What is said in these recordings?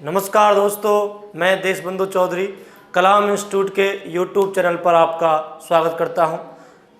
नमस्कार दोस्तों, मैं देशबंधु चौधरी कलाम इंस्टीट्यूट के यूट्यूब चैनल पर आपका स्वागत करता हूं।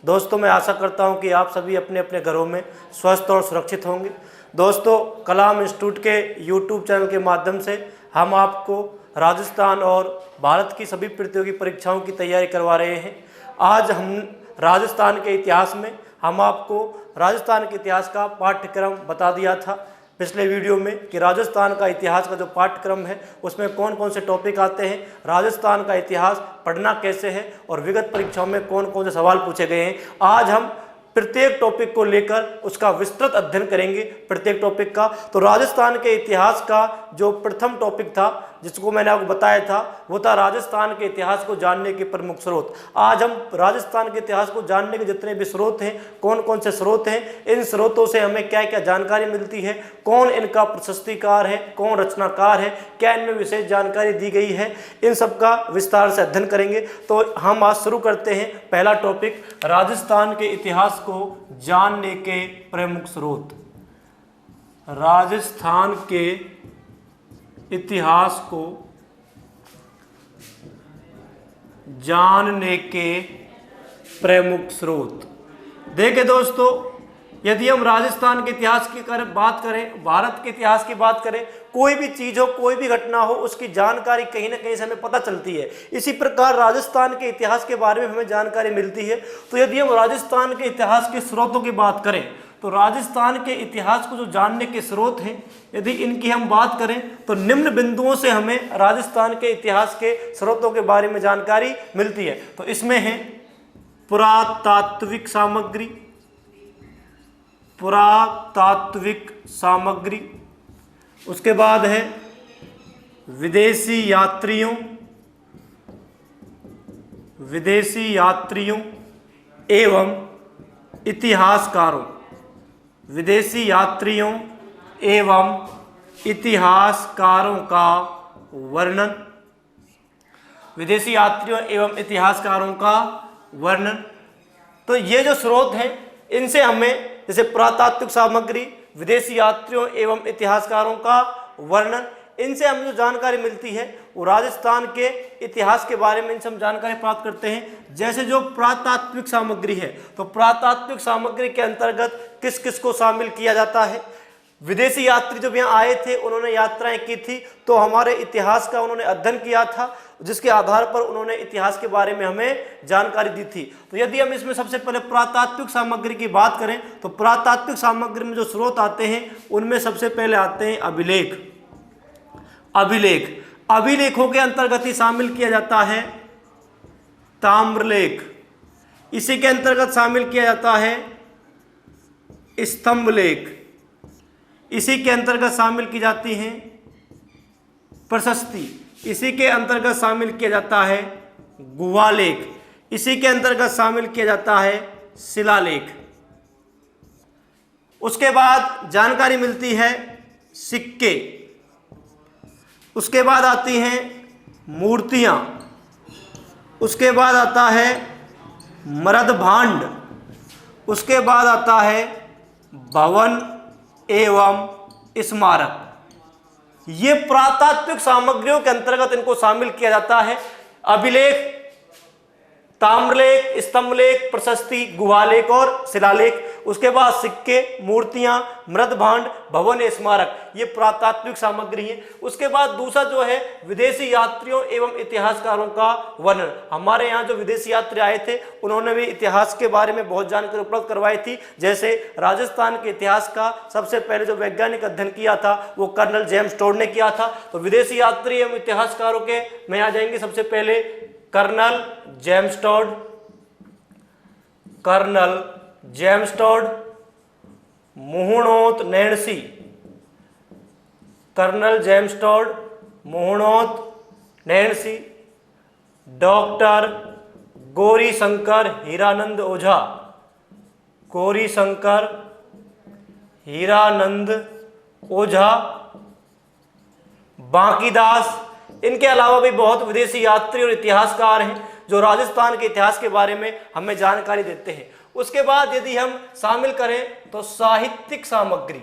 दोस्तों, मैं आशा करता हूं कि आप सभी अपने अपने घरों में स्वस्थ और सुरक्षित होंगे। दोस्तों, कलाम इंस्टीट्यूट के यूट्यूब चैनल के माध्यम से हम आपको राजस्थान और भारत की सभी प्रतियोगी परीक्षाओं की तैयारी करवा रहे हैं। आज हम राजस्थान के इतिहास में हम आपको राजस्थान के इतिहास का पाठ्यक्रम बता दिया था पिछले वीडियो में कि राजस्थान का इतिहास का जो पाठ्यक्रम है उसमें कौन कौन से टॉपिक आते हैं, राजस्थान का इतिहास पढ़ना कैसे है और विगत परीक्षाओं में कौन कौन से सवाल पूछे गए हैं। आज हम प्रत्येक टॉपिक को लेकर उसका विस्तृत अध्ययन करेंगे प्रत्येक टॉपिक का। तो राजस्थान के इतिहास का जो प्रथम टॉपिक था जिसको मैंने आपको बताया था वो था राजस्थान के इतिहास को जानने के प्रमुख स्रोत। आज हम राजस्थान के इतिहास को जानने के जितने भी स्रोत हैं, कौन कौन से स्रोत हैं, इन स्रोतों से हमें क्या क्या जानकारी मिलती है, कौन इनका प्रशस्तिकार है, कौन रचनाकार है, क्या इनमें विशेष जानकारी दी गई है, इन सब का विस्तार से अध्ययन करेंगे। तो हम आज शुरू करते हैं पहला टॉपिक, राजस्थान के इतिहास को जानने के प्रमुख स्रोत। राजस्थान के इतिहास को जानने के प्रमुख स्रोत। देखिए दोस्तों, यदि हम राजस्थान के इतिहास की बात करें, भारत के इतिहास की बात करें, कोई भी चीज हो, कोई भी घटना हो, उसकी जानकारी कहीं ना कहीं से हमें पता चलती है। इसी प्रकार राजस्थान के इतिहास के बारे में हमें जानकारी मिलती है। तो यदि हम राजस्थान के इतिहास के स्रोतों की बात करें तो राजस्थान के इतिहास को जो जानने के स्रोत हैं, यदि इनकी हम बात करें तो निम्न बिंदुओं से हमें राजस्थान के इतिहास के स्रोतों के बारे में जानकारी मिलती है। तो इसमें है पुरातात्विक सामग्री, पुरातात्विक सामग्री, उसके बाद है विदेशी यात्रियों एवं इतिहासकारों, विदेशी यात्रियों एवं इतिहासकारों का वर्णन, विदेशी यात्रियों एवं इतिहासकारों का वर्णन। तो ये जो स्रोत हैं इनसे हमें जैसे पुरातात्विक सामग्री, विदेशी यात्रियों एवं इतिहासकारों का वर्णन, इनसे हमें जो जानकारी मिलती है वो राजस्थान के इतिहास के बारे में इनसे हम जानकारी प्राप्त करते हैं। जैसे जो पुरातात्विक सामग्री है तो पुरातात्विक सामग्री के अंतर्गत किस किस को शामिल किया जाता है। विदेशी यात्री जब यहाँ आए थे उन्होंने यात्राएं की थी तो हमारे इतिहास का उन्होंने अध्ययन किया था, जिसके आधार पर उन्होंने इतिहास के बारे में हमें जानकारी दी थी। तो यदि हम इसमें सबसे पहले पुरातात्विक सामग्री की बात करें तो पुरातात्विक सामग्री में जो स्रोत आते हैं उनमें सबसे पहले आते हैं अभिलेखों के अंतर्गत ही शामिल किया जाता है ताम्रलेख, इसी के अंतर्गत शामिल किया जाता है स्तंभलेख, इसी के अंतर्गत शामिल की जाती हैं प्रशस्ति, इसी के अंतर्गत शामिल किया जाता है गुहालेख, इसी के अंतर्गत शामिल किया जाता है शिलालेख। उसके बाद जानकारी मिलती है सिक्के, उसके बाद आती हैं मूर्तियां, उसके बाद आता है मृद भांड, उसके बाद आता है भवन एवं स्मारक। ये पुरातात्विक सामग्रियों के अंतर्गत इनको शामिल किया जाता है। अभिलेख, ताम्रलेख, स्तंभलेख, प्रशस्ति, गुहालेख और शिलालेख। उसके बाद सिक्के, मूर्तियां, मृद भांड, भवन, स्मारक, ये पुरातात्विक सामग्री है। उसके बाद दूसरा जो है विदेशी यात्रियों एवं इतिहासकारों का वर्णन। हमारे यहाँ जो विदेशी यात्री आए थे उन्होंने भी इतिहास के बारे में बहुत जानकारी उपलब्ध करवाई थी। जैसे राजस्थान के इतिहास का सबसे पहले जो वैज्ञानिक अध्ययन किया था वो कर्नल जेम्स टोड ने किया था। तो विदेशी यात्री एवं इतिहासकारों के में आ जाएंगे सबसे पहले colonel James Tod, Muhnot Nainsi, colonel James Tod, Muhnot Nainsi, doctor Gaurishankar Hiranand Ojha, Bankidas. इनके अलावा भी बहुत विदेशी यात्री और इतिहासकार हैं जो राजस्थान के इतिहास के बारे में हमें जानकारी देते हैं। उसके बाद यदि हम शामिल करें तो साहित्यिक सामग्री,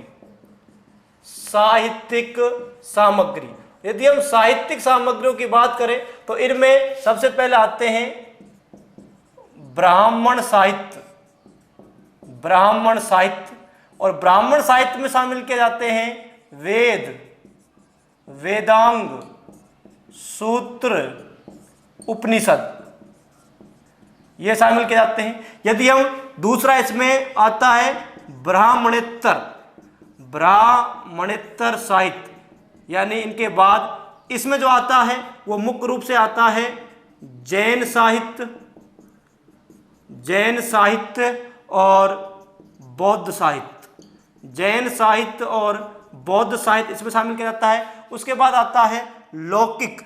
यदि हम साहित्यिक सामग्रियों की बात करें तो इनमें सबसे पहले आते हैं ब्राह्मण साहित्य। ब्राह्मण साहित्य, और ब्राह्मण साहित्य में शामिल किए जाते हैं वेद, वेदांग, सूत्र, उपनिषद, ये शामिल किए जाते हैं। यदि हम दूसरा इसमें आता है ब्राह्मणेतर, ब्राह्मणेतर साहित्य, यानी इनके बाद इसमें जो आता है वो मुख्य रूप से आता है जैन साहित्य, जैन साहित्य और बौद्ध साहित्य। जैन साहित्य और बौद्ध साहित्य इसमें शामिल किया जाता है। उसके बाद आता है लौकिक,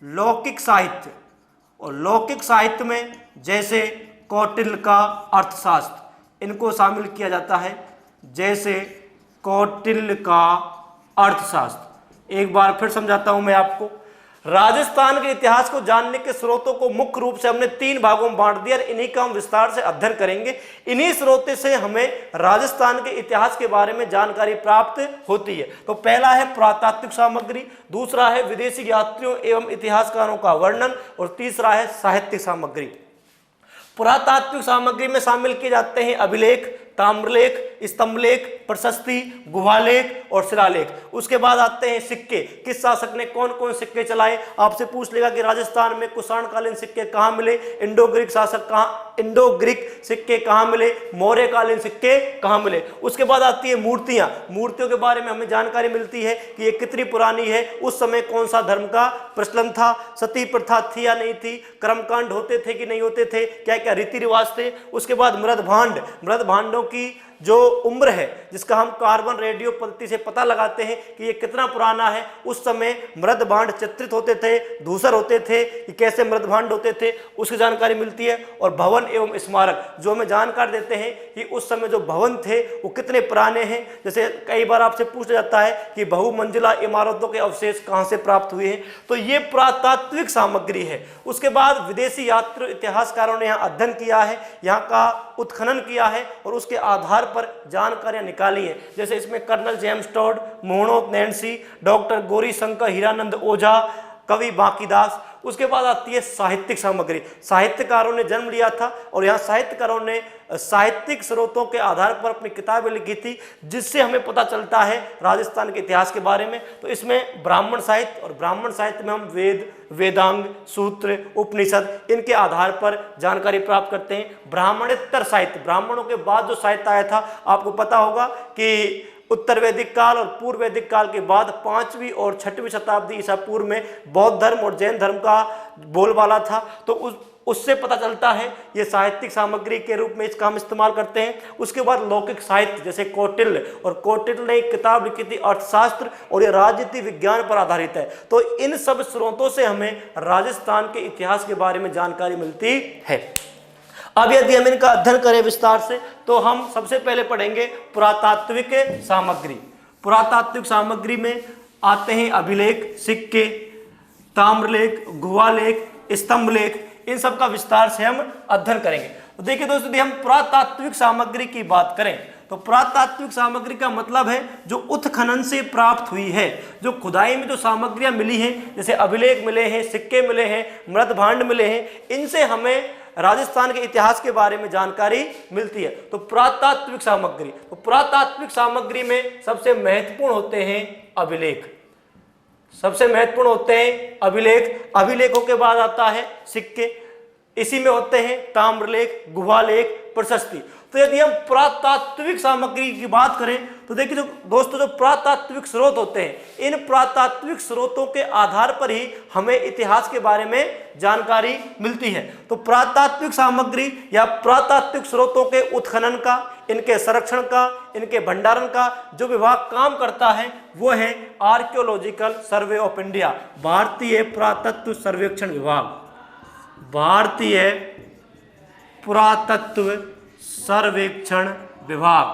लौकिक साहित्य, और लौकिक साहित्य में जैसे कौटिल्य का अर्थशास्त्र, इनको शामिल किया जाता है, जैसे कौटिल्य का अर्थशास्त्र। एक बार फिर समझाता हूं मैं आपको। राजस्थान के इतिहास को जानने के स्रोतों को मुख्य रूप से हमने 3 भागों में बांट दिया और इन्हीं का हम विस्तार से अध्ययन करेंगे। इन्हीं स्रोतों से हमें राजस्थान के इतिहास के बारे में जानकारी प्राप्त होती है। तो पहला है पुरातात्विक सामग्री, दूसरा है विदेशी यात्रियों एवं इतिहासकारों का वर्णन, और तीसरा है साहित्यिक सामग्री। पुरातात्विक सामग्री में शामिल किए जाते हैं अभिलेख, ताम्रलेख, स्तंभलेख, प्रशस्ति, गुहालेख और शिलालेख। उसके बाद आते हैं सिक्के। किस शासक ने कौन कौन सिक्के चलाए, आपसे पूछ लेगा कि राजस्थान में कुषाण कालीन सिक्के कहाँ मिले, इंडो ग्रीक शासक कहाँ, इंडो ग्रीक सिक्के कहाँ मिले, मौर्य कालीन सिक्के कहाँ मिले। उसके बाद आती है मूर्तियां। मूर्तियों के बारे में हमें जानकारी मिलती है कि ये कितनी पुरानी है, उस समय कौन सा धर्म का प्रचलन था, सती प्रथा थी या नहीं थी, कर्मकांड होते थे कि नहीं होते थे, क्या क्या रीति रिवाज थे। उसके बाद मृद भांड, मृद भांडों की जो उम्र है, जिसका हम कार्बन रेडियो पद्धति से पता लगाते हैं कि ये कितना पुराना है। उस समय मृद भांड चित्रित होते थे, धूसर होते थे, कि कैसे मृद भांड होते थे, उसकी जानकारी मिलती है। और भवन एवं स्मारक जो हमें जानकारी देते हैं कि उस समय जो भवन थे वो कितने पुराने हैं। जैसे कई बार आपसे पूछा जाता है कि बहुमंजिला इमारतों के अवशेष कहाँ से प्राप्त हुए हैं, तो ये पुरातात्विक सामग्री है। उसके बाद विदेशी यात्री इतिहासकारों ने यहाँ अध्ययन किया है, यहाँ का उत्खनन किया है और उसके आधार पर जानकारियां निकाली हैं। जैसे इसमें colonel James Tod, Muhnot Nainsi, doctor Gauri Shankar Hiranand Ojha, कवि बांकीदास। उसके बाद आती है साहित्यिक सामग्री। साहित्यकारों ने जन्म लिया था और यहाँ साहित्यकारों ने साहित्यिक स्रोतों के आधार पर अपनी किताबें लिखी थी, जिससे हमें पता चलता है राजस्थान के इतिहास के बारे में। तो इसमें ब्राह्मण साहित्य, और ब्राह्मण साहित्य में हम वेद, वेदांग, सूत्र, उपनिषद, इनके आधार पर जानकारी प्राप्त करते हैं। ब्राह्मणेतर साहित्य, ब्राह्मणों के बाद जो साहित्य आया था, आपको पता होगा कि उत्तर वैदिक काल और पूर्व वैदिक काल के बाद 5वीं और 6वीं शताब्दी ईसा पूर्व में बौद्ध धर्म और जैन धर्म का बोलबाला था। तो उससे पता चलता है ये साहित्यिक सामग्री के रूप में इसका हम इस्तेमाल करते हैं। उसके बाद लौकिक साहित्य, जैसे कौटिल्य, और कौटिल्य ने एक किताब लिखी थी अर्थशास्त्र, और ये राजनीति विज्ञान पर आधारित है। तो इन सब स्रोतों से हमें राजस्थान के इतिहास के बारे में जानकारी मिलती है। अब यदि हम इनका अध्ययन करें विस्तार से, तो हम सबसे पहले पढ़ेंगे पुरातात्विक सामग्री। पुरातात्विक सामग्री में आते हैं अभिलेख, सिक्के, ताम्रलेख, गुहालेख, स्तंभलेख, इन सब का विस्तार से हम अध्ययन करेंगे। तो देखिए दोस्तों, यदि हम पुरातात्विक सामग्री की बात करें तो पुरातात्विक सामग्री का मतलब है जो उत्खनन से प्राप्त हुई है, जो खुदाई में जो सामग्रियां मिली हैं, जैसे अभिलेख मिले हैं, सिक्के मिले हैं, मृद भांड मिले हैं, इनसे हमें राजस्थान के इतिहास के बारे में जानकारी मिलती है। तो पुरातात्विक सामग्री, तो पुरातात्विक सामग्री में सबसे महत्वपूर्ण होते हैं अभिलेख, सबसे महत्वपूर्ण होते हैं अभिलेख। अभिलेखों के बाद आता है सिक्के, इसी में होते हैं ताम्रलेख, गुहालेख, प्रशस्ति। तो यदि हम पुरातात्विक सामग्री की बात करें तो देखिए दोस्तों, जो पुरातात्विक स्रोत होते हैं, इन पुरातात्विक स्रोतों के आधार पर ही हमें इतिहास के बारे में जानकारी मिलती है। तो पुरातात्विक सामग्री या पुरातात्विक स्रोतों के उत्खनन का, इनके संरक्षण का, इनके भंडारण का जो विभाग काम करता है वो है आर्कियोलॉजिकल सर्वे ऑफ इंडिया, भारतीय पुरातत्व सर्वेक्षण विभाग। भारतीय पुरातत्व सर्वेक्षण विभाग,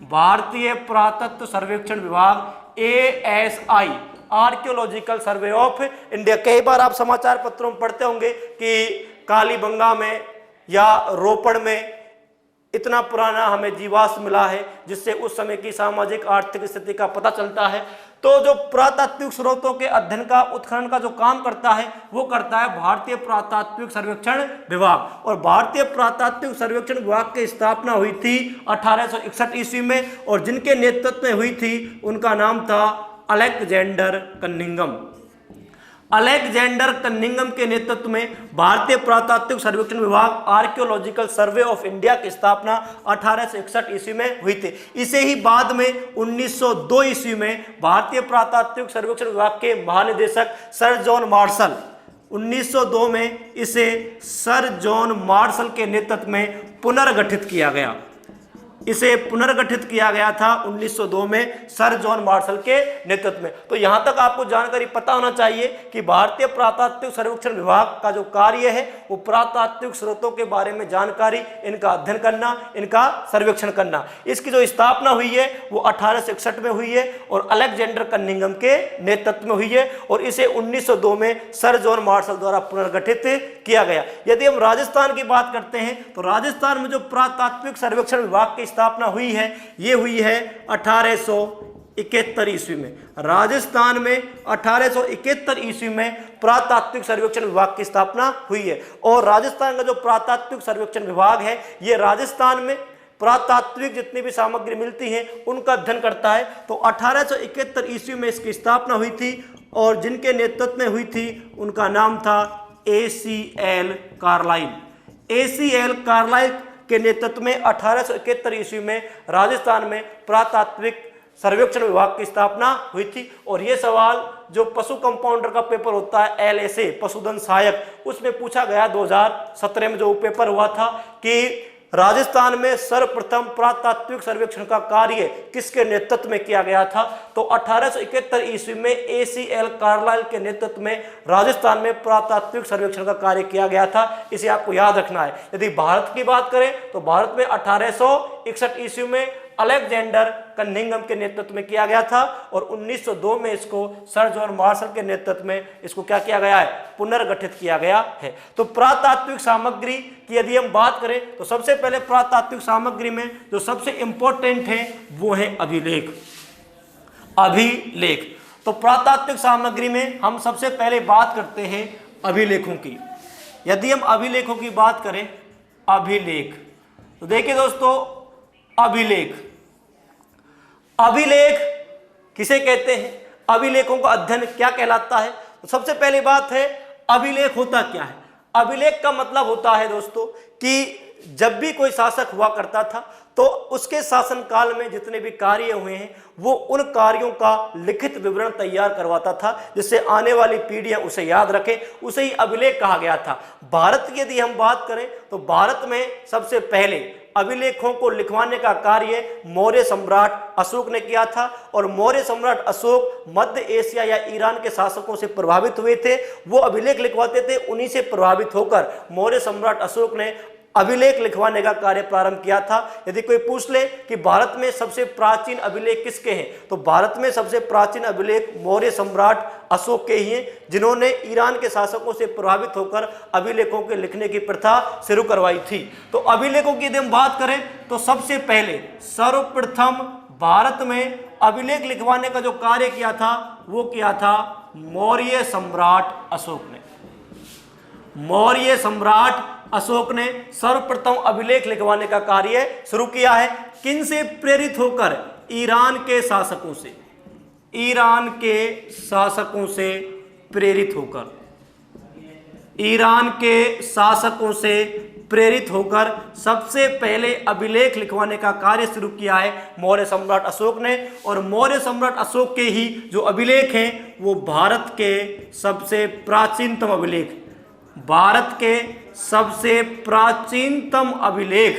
भारतीय पुरातत्व सर्वेक्षण विभाग, ASI, archaeological survey of India. कई बार आप समाचार पत्रों में पढ़ते होंगे कि कालीबंगा में या रोपड़ में इतना पुराना हमें जीवाश्म मिला है जिससे उस समय की सामाजिक आर्थिक स्थिति का पता चलता है। तो जो पुरातात्विक स्रोतों के अध्ययन का उत्खनन का जो काम करता है वो करता है भारतीय पुरातात्विक सर्वेक्षण विभाग। और भारतीय पुरातात्विक सर्वेक्षण विभाग की स्थापना हुई थी 1861 ईस्वी में, और जिनके नेतृत्व में हुई थी उनका नाम था अलेक्जेंडर कनिंघम। अलेक्जेंडर कनिंघम के नेतृत्व में भारतीय पुरातात्विक सर्वेक्षण विभाग आर्कियोलॉजिकल सर्वे ऑफ इंडिया की स्थापना 1861 ईस्वी में हुई थी। इसे ही बाद में 1902 ईस्वी में भारतीय पुरातात्विक सर्वेक्षण विभाग के महानिदेशक सर जॉन मार्शल, 1902 में इसे सर जॉन मार्शल के नेतृत्व में पुनर्गठित किया गया। इसे पुनर्गठित किया गया था 1902 में सर जॉन मार्शल के नेतृत्व में। तो यहां तक आपको जानकारी पता होना चाहिए कि भारतीय पुरातात्विक सर्वेक्षण विभाग का जो कार्य है वो पुरातात्विक स्रोतों के बारे में जानकारी, इनका अध्ययन करना, इनका सर्वेक्षण करना। इसकी जो स्थापना हुई है वो 1861 में हुई है और अलेक्जेंडर कनिंघम के नेतृत्व में हुई है, और इसे 1902 में सर जॉन मार्शल द्वारा पुनर्गठित किया गया। यदि हम राजस्थान की बात करते हैं तो राजस्थान में जो पुरातात्विक सर्वेक्षण विभाग की स्थापना हुई है ये हुई है 1871 ईस्वी में। राजस्थान में 1871 ईस्वी में पुरातात्विक सर्वेक्षण विभाग की स्थापना हुई है। और राजस्थान का जो पुरातात्विक सर्वेक्षण विभाग है ये राजस्थान में पुरातात्विक जितनी भी सामग्री मिलती है उनका अध्ययन करता है। तो 1871 ईस्वी में इसकी स्थापना हुई थी, और जिनके नेतृत्व में हुई थी उनका नाम था ACL कार्लाइल। ACL कार्लाइल के नेतृत्व में 1871 ईस्वी में राजस्थान में पुरातात्विक सर्वेक्षण विभाग की स्थापना हुई थी। और ये सवाल जो पशु कंपाउंडर का पेपर होता है LSA पशुधन सहायक, उसमें पूछा गया 2017 में जो पेपर हुआ था कि राजस्थान में सर्वप्रथम पुरातात्विक सर्वेक्षण का कार्य किसके नेतृत्व में किया गया था। तो 1871 ईस्वी में ACL कार्लाइल के नेतृत्व में राजस्थान में पुरातात्विक सर्वेक्षण का कार्य किया गया था। इसे आपको याद रखना है। यदि भारत की बात करें तो भारत में 1861 ईस्वी में अलेक्जेंडर कनिंघम के नेतृत्व में किया गया था, और 1902 में इसको सर जॉन मार्शल के नेतृत्व में इसको क्या किया गया है, पुनर्गठित किया गया है। तो पुरातात्विक सामग्री की यदि हम बात करें तो सबसे पहले पुरातात्विक सामग्री में जो सबसे इंपॉर्टेंट है वो है अभिलेख। अभिलेख, तो पुरातात्विक सामग्री में हम सबसे पहले बात करते हैं अभिलेखों की। यदि हम अभिलेखों की बात करें, अभिलेख, तो देखिए दोस्तों, अभिलेख किसे कहते हैं, अभिलेखों का अध्ययन क्या कहलाता है। तो सबसे पहली बात है अभिलेख होता क्या है। अभिलेख का मतलब होता है दोस्तों कि जब भी कोई शासक हुआ करता था तो उसके शासन काल में जितने भी कार्य हुए हैं वो उन कार्यों का लिखित विवरण तैयार करवाता था, जिससे आने वाली पीढ़ियां उसे याद रखें। उसे ही अभिलेख कहा गया था। भारत की यदि हम बात करें तो भारत में सबसे पहले अभिलेखों को लिखवाने का कार्य मौर्य सम्राट अशोक ने किया था, और मौर्य सम्राट अशोक मध्य एशिया या ईरान के शासकों से प्रभावित हुए थे। वो अभिलेख लिखवाते थे, उन्हीं से प्रभावित होकर मौर्य सम्राट अशोक ने अभिलेख लिखवाने का कार्य प्रारंभ किया था। यदि कोई पूछ ले कि भारत में सबसे प्राचीन अभिलेख किसके हैं, तो भारत में सबसे प्राचीन अभिलेख मौर्य सम्राट अशोक के ही हैं, जिन्होंने ईरान के शासकों से प्रभावित होकर अभिलेखों के लिखने की प्रथा शुरू करवाई थी। तो अभिलेखों की यदि हम बात करें तो सबसे पहले सर्वप्रथम भारत में अभिलेख लिखवाने का जो कार्य किया था वो किया था मौर्य सम्राट अशोक ने। मौर्य सम्राट अशोक ने सर्वप्रथम अभिलेख लिखवाने का कार्य शुरू किया है। किन से प्रेरित होकर? ईरान के शासकों से। ईरान के शासकों से प्रेरित होकर, ईरान के शासकों से प्रेरित होकर सबसे पहले अभिलेख लिखवाने का कार्य शुरू किया है मौर्य सम्राट अशोक ने। और मौर्य सम्राट अशोक के ही जो अभिलेख हैं वो भारत के सबसे प्राचीनतम अभिलेख, भारत के सबसे प्राचीनतम अभिलेख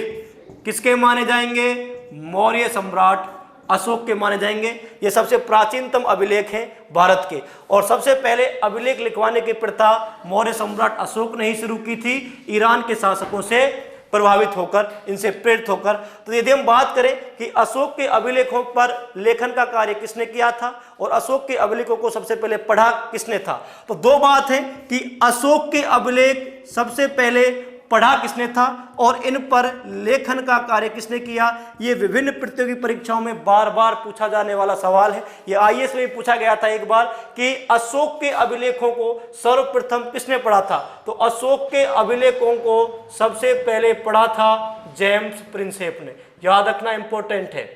किसके माने जाएंगे? मौर्य सम्राट अशोक के माने जाएंगे। ये सबसे प्राचीनतम अभिलेख हैं भारत के। और सबसे पहले अभिलेख लिखवाने की प्रथा मौर्य सम्राट अशोक ने ही शुरू की थी, ईरान के शासकों से प्रभावित होकर, इनसे प्रेरित होकर। तो यदि हम बात करें कि अशोक के अभिलेखों पर लेखन का कार्य किसने किया था और अशोक के अभिलेखों को सबसे पहले पढ़ा किसने था, तो दो बात है कि अशोक के अभिलेख सबसे पहले पढ़ा किसने था और इन पर लेखन का कार्य किसने किया। ये विभिन्न प्रतियोगी परीक्षाओं में बार बार पूछा जाने वाला सवाल है। ये आईएएस में पूछा गया था एक बार कि अशोक के अभिलेखों को सर्वप्रथम किसने पढ़ा था। तो अशोक के अभिलेखों को सबसे पहले पढ़ा था जेम्स प्रिंसेप ने। याद रखना इंपॉर्टेंट है,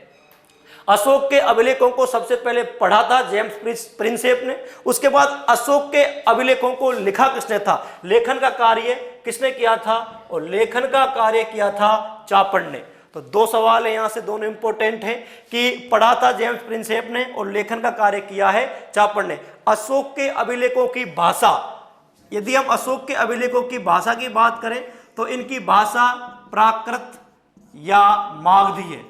अशोक के अभिलेखों को सबसे पहले पढ़ा था जेम्स प्रिंसेप ने। उसके बाद अशोक के अभिलेखों को लिखा किसने था, लेखन का कार्य किसने किया था, और लेखन का कार्य किया था चापड़ ने। तो दो सवाल है यहां से, दोनों इंपॉर्टेंट हैं कि पढ़ा था जेम्स प्रिंसेप ने और लेखन का कार्य किया है चापड़ ने। अशोक के अभिलेखों की भाषा, यदि हम अशोक के अभिलेखों की भाषा की बात करें तो इनकी भाषा प्राकृत या मागधी है।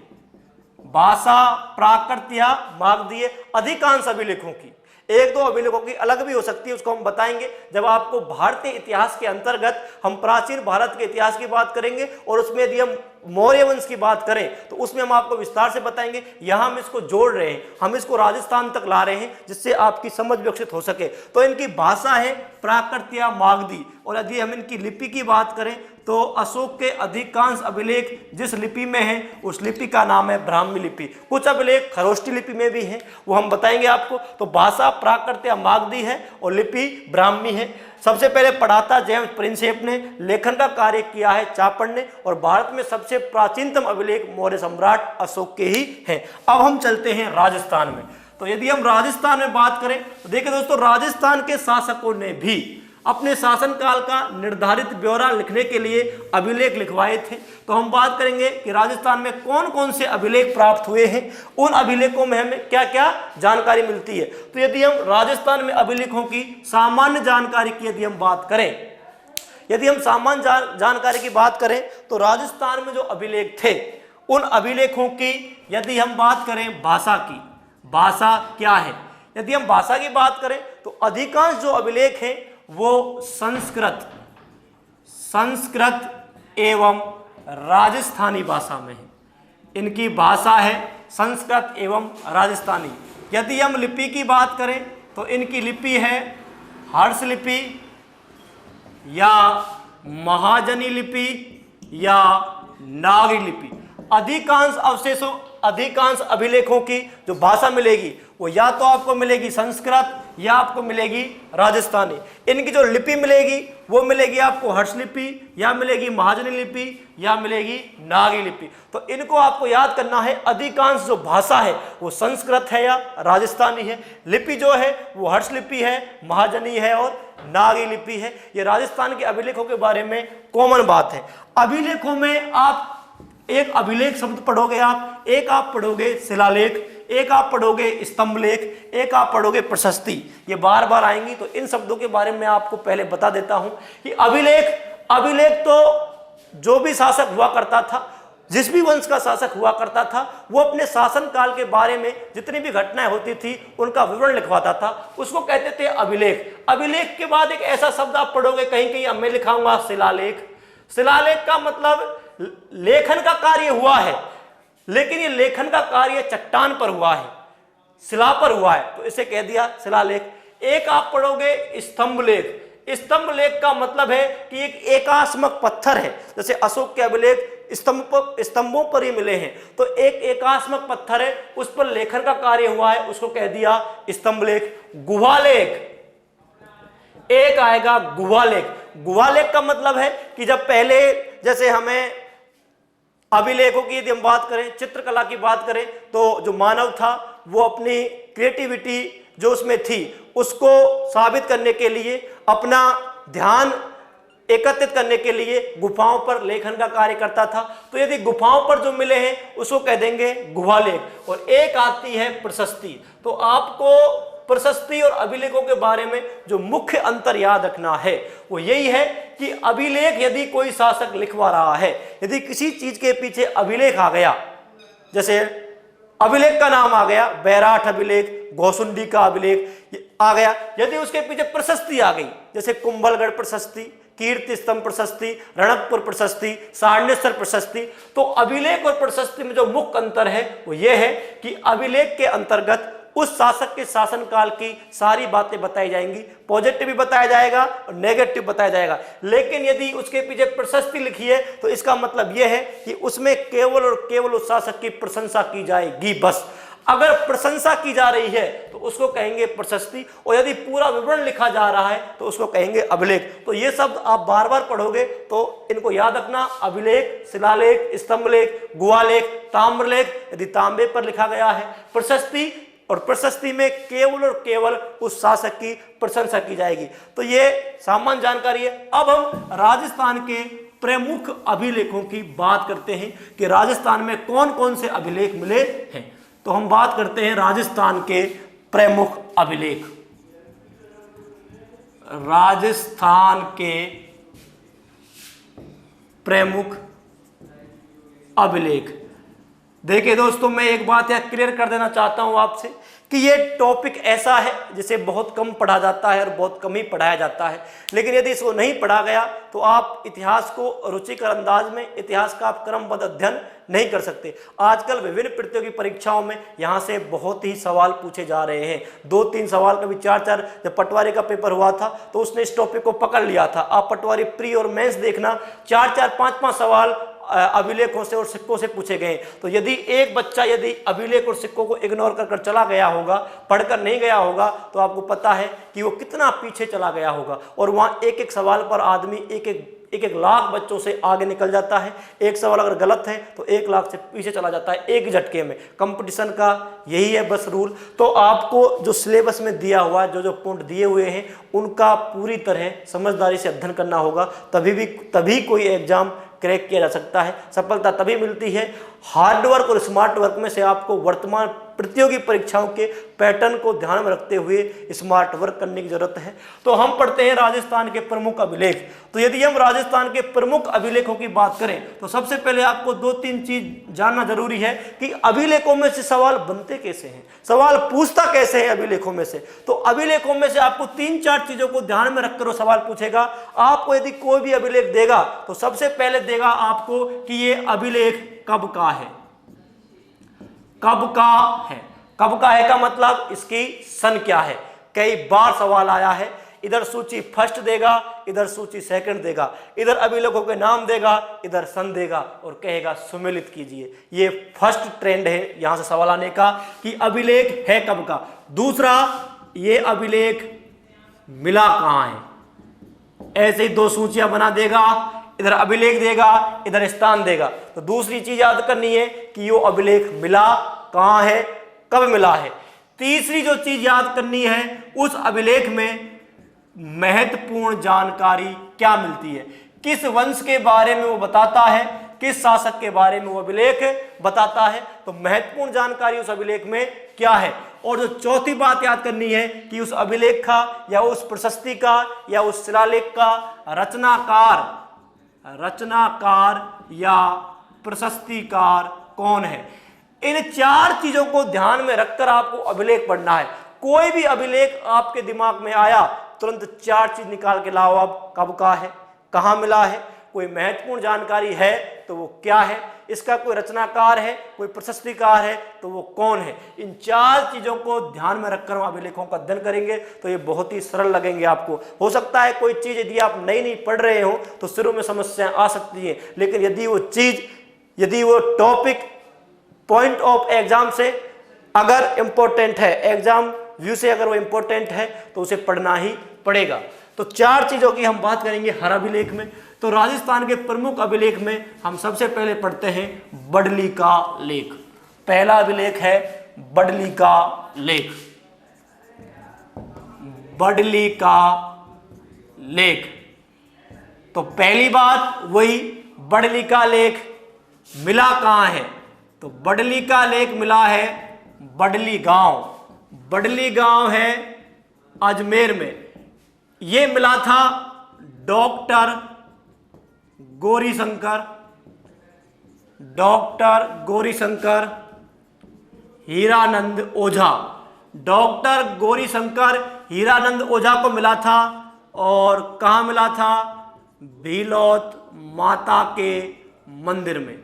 भाषा प्राकृत या मागधी, अधिकांश अभिलेखों की, एक दो अभिलेखों की अलग भी हो सकती है, उसको हम बताएंगे जब आपको भारतीय इतिहास के अंतर्गत हम प्राचीन भारत के इतिहास की बात करेंगे और उसमें यदि हम मौर्य वंश की बात करें तो उसमें हम आपको विस्तार से बताएंगे। यहां हम इसको जोड़ रहे हैं, हम इसको राजस्थान तक ला रहे हैं जिससे आपकी समझ विकसित हो सके। तो इनकी भाषा है प्राकृत या मागधी। और यदि हम इनकी लिपि की बात करें तो अशोक के अधिकांश अभिलेख जिस लिपि में हैं उस लिपि का नाम है ब्राह्मी लिपि। कुछ अभिलेख खरोष्टी लिपि में भी हैं, वो हम बताएंगे आपको। तो भाषा प्राकृत या मागधी है और लिपि ब्राह्मी है। सबसे पहले पढ़ा था जेम्स प्रिंसेप ने, लेखन का कार्य किया है चापड़ ने, और भारत में सबसे प्राचीनतम अभिलेख मौर्य सम्राट अशोक के ही हैं। अब हम चलते हैं राजस्थान में। तो यदि हम राजस्थान में बात करें तो देखिए दोस्तों, राजस्थान के शासकों ने भी अपने शासनकाल का निर्धारित ब्यौरा लिखने के लिए अभिलेख लिखवाए थे। तो हम बात करेंगे कि राजस्थान में कौन कौन से अभिलेख प्राप्त हुए हैं, उन अभिलेखों में हमें क्या क्या जानकारी मिलती है। तो यदि हम राजस्थान में अभिलेखों की सामान्य जानकारी की यदि हम बात करें, यदि हम सामान्य जानकारी की बात करें तो राजस्थान में जो अभिलेख थे उन अभिलेखों की यदि हम बात करें भाषा की, भाषा क्या है, यदि हम भाषा की बात करें तो अधिकांश जो अभिलेख हैं वो संस्कृत एवं राजस्थानी भाषा में है। इनकी भाषा है संस्कृत एवं राजस्थानी। यदि हम लिपि की बात करें तो इनकी लिपि है हर्ष लिपि या महाजनी लिपि या नागरी लिपि। अधिकांश अभिलेखों की जो भाषा मिलेगी वो या तो आपको मिलेगी संस्कृत या आपको मिलेगी राजस्थानी। इनकी जो लिपि मिलेगी वो मिलेगी आपको हर्ष लिपि या मिलेगी महाजनी लिपि या मिलेगी नागरी लिपि। तो इनको आपको याद करना है, अधिकांश जो भाषा है वो संस्कृत है या राजस्थानी है, लिपि जो है वो हर्ष लिपि है, महाजनी है और नागरी लिपि है। ये राजस्थान के अभिलेखों के बारे में कॉमन बात है। अभिलेखों में आप एक अभिलेख शब्द पढ़ोगे, आप एक आप पढ़ोगे शिलालेख, एक आप पढ़ोगे स्तंभलेख, एक आप पढ़ोगे प्रशस्ति। ये बार बार आएंगी। तो इन शब्दों के बारे में आपको पहले बता देता हूं कि अभिलेख तो जो भी शासक हुआ करता था, जिस भी वंश का शासक हुआ करता था, वो अपने शासन काल के बारे में जितनी भी घटनाएं होती थी उनका विवरण लिखवाता था, उसको कहते थे अभिलेख। अभिलेख के बाद एक ऐसा शब्द आप पढ़ोगे कहीं कहीं, अब मैं लिखाऊंगा शिलालेख। शिलालेख का मतलब लेखन का कार्य हुआ है, लेकिन ये लेखन का कार्य चट्टान पर हुआ है, शिला पर हुआ है, तो इसे कह दिया शिलालेख। एक आप पढ़ोगे स्तंभलेख। स्तंभलेख का मतलब है कि एक एकात्मक पत्थर है, जैसे अशोक के अभिलेख स्तंभों पर ही मिले हैं, तो एक एकात्मक पत्थर है, उस पर लेखन का कार्य हुआ है, उसको कह दिया स्तंभलेख। गुहालेख, एक आएगा गुहालेख। गुहालेख का मतलब है कि जब पहले, जैसे हमें अभिलेखों की यदि हम बात करें, चित्रकला की बात करें, तो जो मानव था वो अपनी क्रिएटिविटी जो उसमें थी उसको साबित करने के लिए, अपना ध्यान एकत्रित करने के लिए गुफाओं पर लेखन का कार्य करता था। तो यदि गुफाओं पर जो मिले हैं उसको कह देंगे गुहालेख। और एक आती है प्रशस्ति। तो आपको प्रशस्ति और अभिलेखों के बारे में जो मुख्य अंतर याद रखना है वो यही है कि अभिलेख यदि कोई शासक लिखवा रहा है, यदि किसी चीज के पीछे अभिलेख आ गया, जैसे अभिलेख का नाम आ गया बैराठ अभिलेख, घोसुंडी का अभिलेख आ गया, यदि उसके पीछे प्रशस्ति आ गई, जैसे कुंभलगढ़ प्रशस्ति, कीर्ति स्तंभ प्रशस्ति, रणकपुर प्रशस्ति, सारनेश्वर प्रशस्ति, तो अभिलेख और प्रशस्ति में जो मुख्य अंतर है वो ये है कि अभिलेख के अंतर्गत उस शासक के शासनकाल की सारी बातें बताई जाएंगी, पॉजिटिव भी बताया जाएगा और नेगेटिव बताया जाएगा। लेकिन यदि उसके पीछे प्रशस्ति लिखी है तो इसका मतलब यह है कि उसमें केवल और केवल उस शासक की प्रशंसा की जाएगी बस। अगर प्रशंसा की जा रही है तो उसको कहेंगे प्रशस्ति, और यदि पूरा विवरण लिखा जा रहा है तो उसको कहेंगे अभिलेख। तो ये शब्द आप बार बार पढ़ोगे तो इनको याद रखना, अभिलेख, शिलालेख, स्तंभलेख, गुहालेख, ताम्रलेख यदि तांबे पर लिखा गया है, प्रशस्ति, और प्रशस्ति में केवल और केवल उस शासक की प्रशंसा की जाएगी। तो ये सामान्य जानकारी है। अब हम राजस्थान के प्रमुख अभिलेखों की बात करते हैं कि राजस्थान में कौन कौन से अभिलेख मिले हैं। तो हम बात करते हैं राजस्थान के प्रमुख अभिलेख। राजस्थान के प्रमुख अभिलेख। देखिए दोस्तों, मैं एक बात यह क्लियर कर देना चाहता हूं आपसे कि ये टॉपिक ऐसा है जिसे बहुत कम पढ़ा जाता है और बहुत कम ही पढ़ाया जाता है। लेकिन यदि इसको नहीं पढ़ा गया तो आप इतिहास को रुचिकर अंदाज में, इतिहास का आप क्रमबद्ध अध्ययन नहीं कर सकते। आजकल विभिन्न प्रतियोगी परीक्षाओं में यहाँ से बहुत ही सवाल पूछे जा रहे हैं, 2-3 सवाल, कभी 4-4। जब पटवारी का पेपर हुआ था तो उसने इस टॉपिक को पकड़ लिया था। आप पटवारी प्री और मेंस देखना, 4-4, 5-5 सवाल अभिलेखों से और सिक्कों से पूछे गए। तो यदि एक बच्चा यदि अभिलेख और सिक्कों को इग्नोर कर चला गया होगा, पढ़कर नहीं गया होगा, तो आपको पता है कि वो कितना पीछे चला गया होगा। और वहाँ एक एक सवाल पर आदमी एक लाख बच्चों से आगे निकल जाता है। एक सवाल अगर गलत है तो 1 लाख से पीछे चला जाता है एक झटके में। कंपटीशन का यही है बस रूल। तो आपको जो सिलेबस में दिया हुआ, जो पॉइंट दिए हुए हैं, उनका पूरी तरह समझदारी से अध्ययन करना होगा, तभी कोई एग्जाम क्रैक किया जा सकता है। सफलता तभी मिलती है हार्डवर्क और स्मार्ट वर्क में से। आपको वर्तमान प्रतियोगी परीक्षाओं के पैटर्न को ध्यान में रखते हुए स्मार्ट वर्क करने की जरूरत है। तो हम पढ़ते हैं राजस्थान के प्रमुख अभिलेख। तो यदि हम राजस्थान के प्रमुख अभिलेखों की बात करें तो सबसे पहले आपको 2-3 चीज जानना जरूरी है कि अभिलेखों में से सवाल बनते कैसे हैं, सवाल पूछता कैसे है अभिलेखों में से। तो अभिलेखों में से आपको 3-4 चीजों को ध्यान में रखकर वो सवाल पूछेगा। आपको यदि कोई भी अभिलेख देगा तो सबसे पहले देगा आपको कि ये अभिलेख कब का है। कब का है, कब का है का मतलब इसकी सन क्या है। कई बार सवाल आया है, इधर सूची फर्स्ट देगा, इधर सूची सेकंड देगा, इधर अभिलेखों के नाम देगा, इधर सन देगा और कहेगा सुमेलित कीजिए। ये फर्स्ट ट्रेंड है यहां से सवाल आने का कि अभिलेख है कब का। दूसरा, ये अभिलेख मिला कहां है। ऐसे ही 2 सूचियां बना देगा, इधर अभिलेख देगा, इधर स्थान देगा। तो दूसरी चीज याद करनी है कि यो अभिलेख मिला कहां है, कब मिला है। तीसरी जो चीज याद करनी है, उस अभिलेख में महत्वपूर्ण जानकारी क्या मिलती है, किस वंश के बारे में वो बताता है, किस शासक के बारे में वो अभिलेख बताता है। तो महत्वपूर्ण जानकारी उस अभिलेख में क्या है। और जो चौथी बात याद करनी है कि उस अभिलेख का या उस प्रशस्ति का या उस शिलालेख का रचनाकार या प्रशस्तिकार कौन है। इन 4 चीजों को ध्यान में रखकर आपको अभिलेख पढ़ना है। कोई भी अभिलेख आपके दिमाग में आया तुरंत 4 चीज निकाल के लाओ। अब कब का है, कहां मिला है, कोई महत्वपूर्ण जानकारी है तो वो क्या है, इसका कोई रचनाकार है, कोई प्रशस्तिकार है तो वो कौन है। इन 4 चीजों को ध्यान में रखकर हम अभिलेखों का अध्ययन करेंगे तो ये बहुत ही सरल लगेंगे आपको। हो सकता है कोई चीज यदि आप नई पढ़ रहे हो तो शुरू में समस्याएं आ सकती है, लेकिन यदि वो टॉपिक पॉइंट ऑफ एग्जाम से अगर इंपॉर्टेंट है, एग्जाम व्यू से अगर वो इंपॉर्टेंट है तो उसे पढ़ना ही पड़ेगा। तो 4 चीजों की हम बात करेंगे हर अभिलेख में। तो राजस्थान के प्रमुख अभिलेख में हम सबसे पहले पढ़ते हैं बडली का लेख। पहला अभिलेख है बडली का लेख। बडली का लेख। तो पहली बात वही, बडली का लेख मिला कहां है। तो बडली का लेख मिला है बडली गांव। बडली गांव है अजमेर में। यह मिला था डॉक्टर गौरीशंकर हीरानंद ओझा। डॉक्टर गौरीशंकर हीरानंद ओझा को मिला था। और कहाँ मिला था? भीलौत माता के मंदिर में।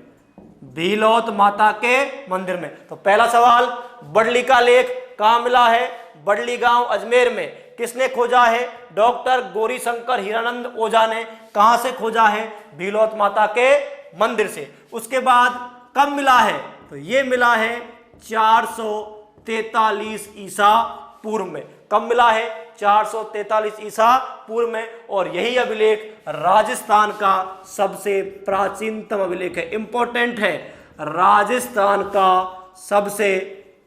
भीलौत माता के मंदिर में। तो पहला सवाल, बडली का लेख कहाँ मिला है? बडली गांव अजमेर में। किसने खोजा है? डॉक्टर गौरीशंकर हीरानंद ओझा ने। कहां से खोजा है? भीलोत माता के मंदिर से। उसके बाद कब मिला है? तो ये मिला है 443 ईसा पूर्व में। कब मिला है? 443 ईसा पूर्व में। और यही अभिलेख राजस्थान का सबसे प्राचीनतम अभिलेख है। इंपॉर्टेंट है, राजस्थान का सबसे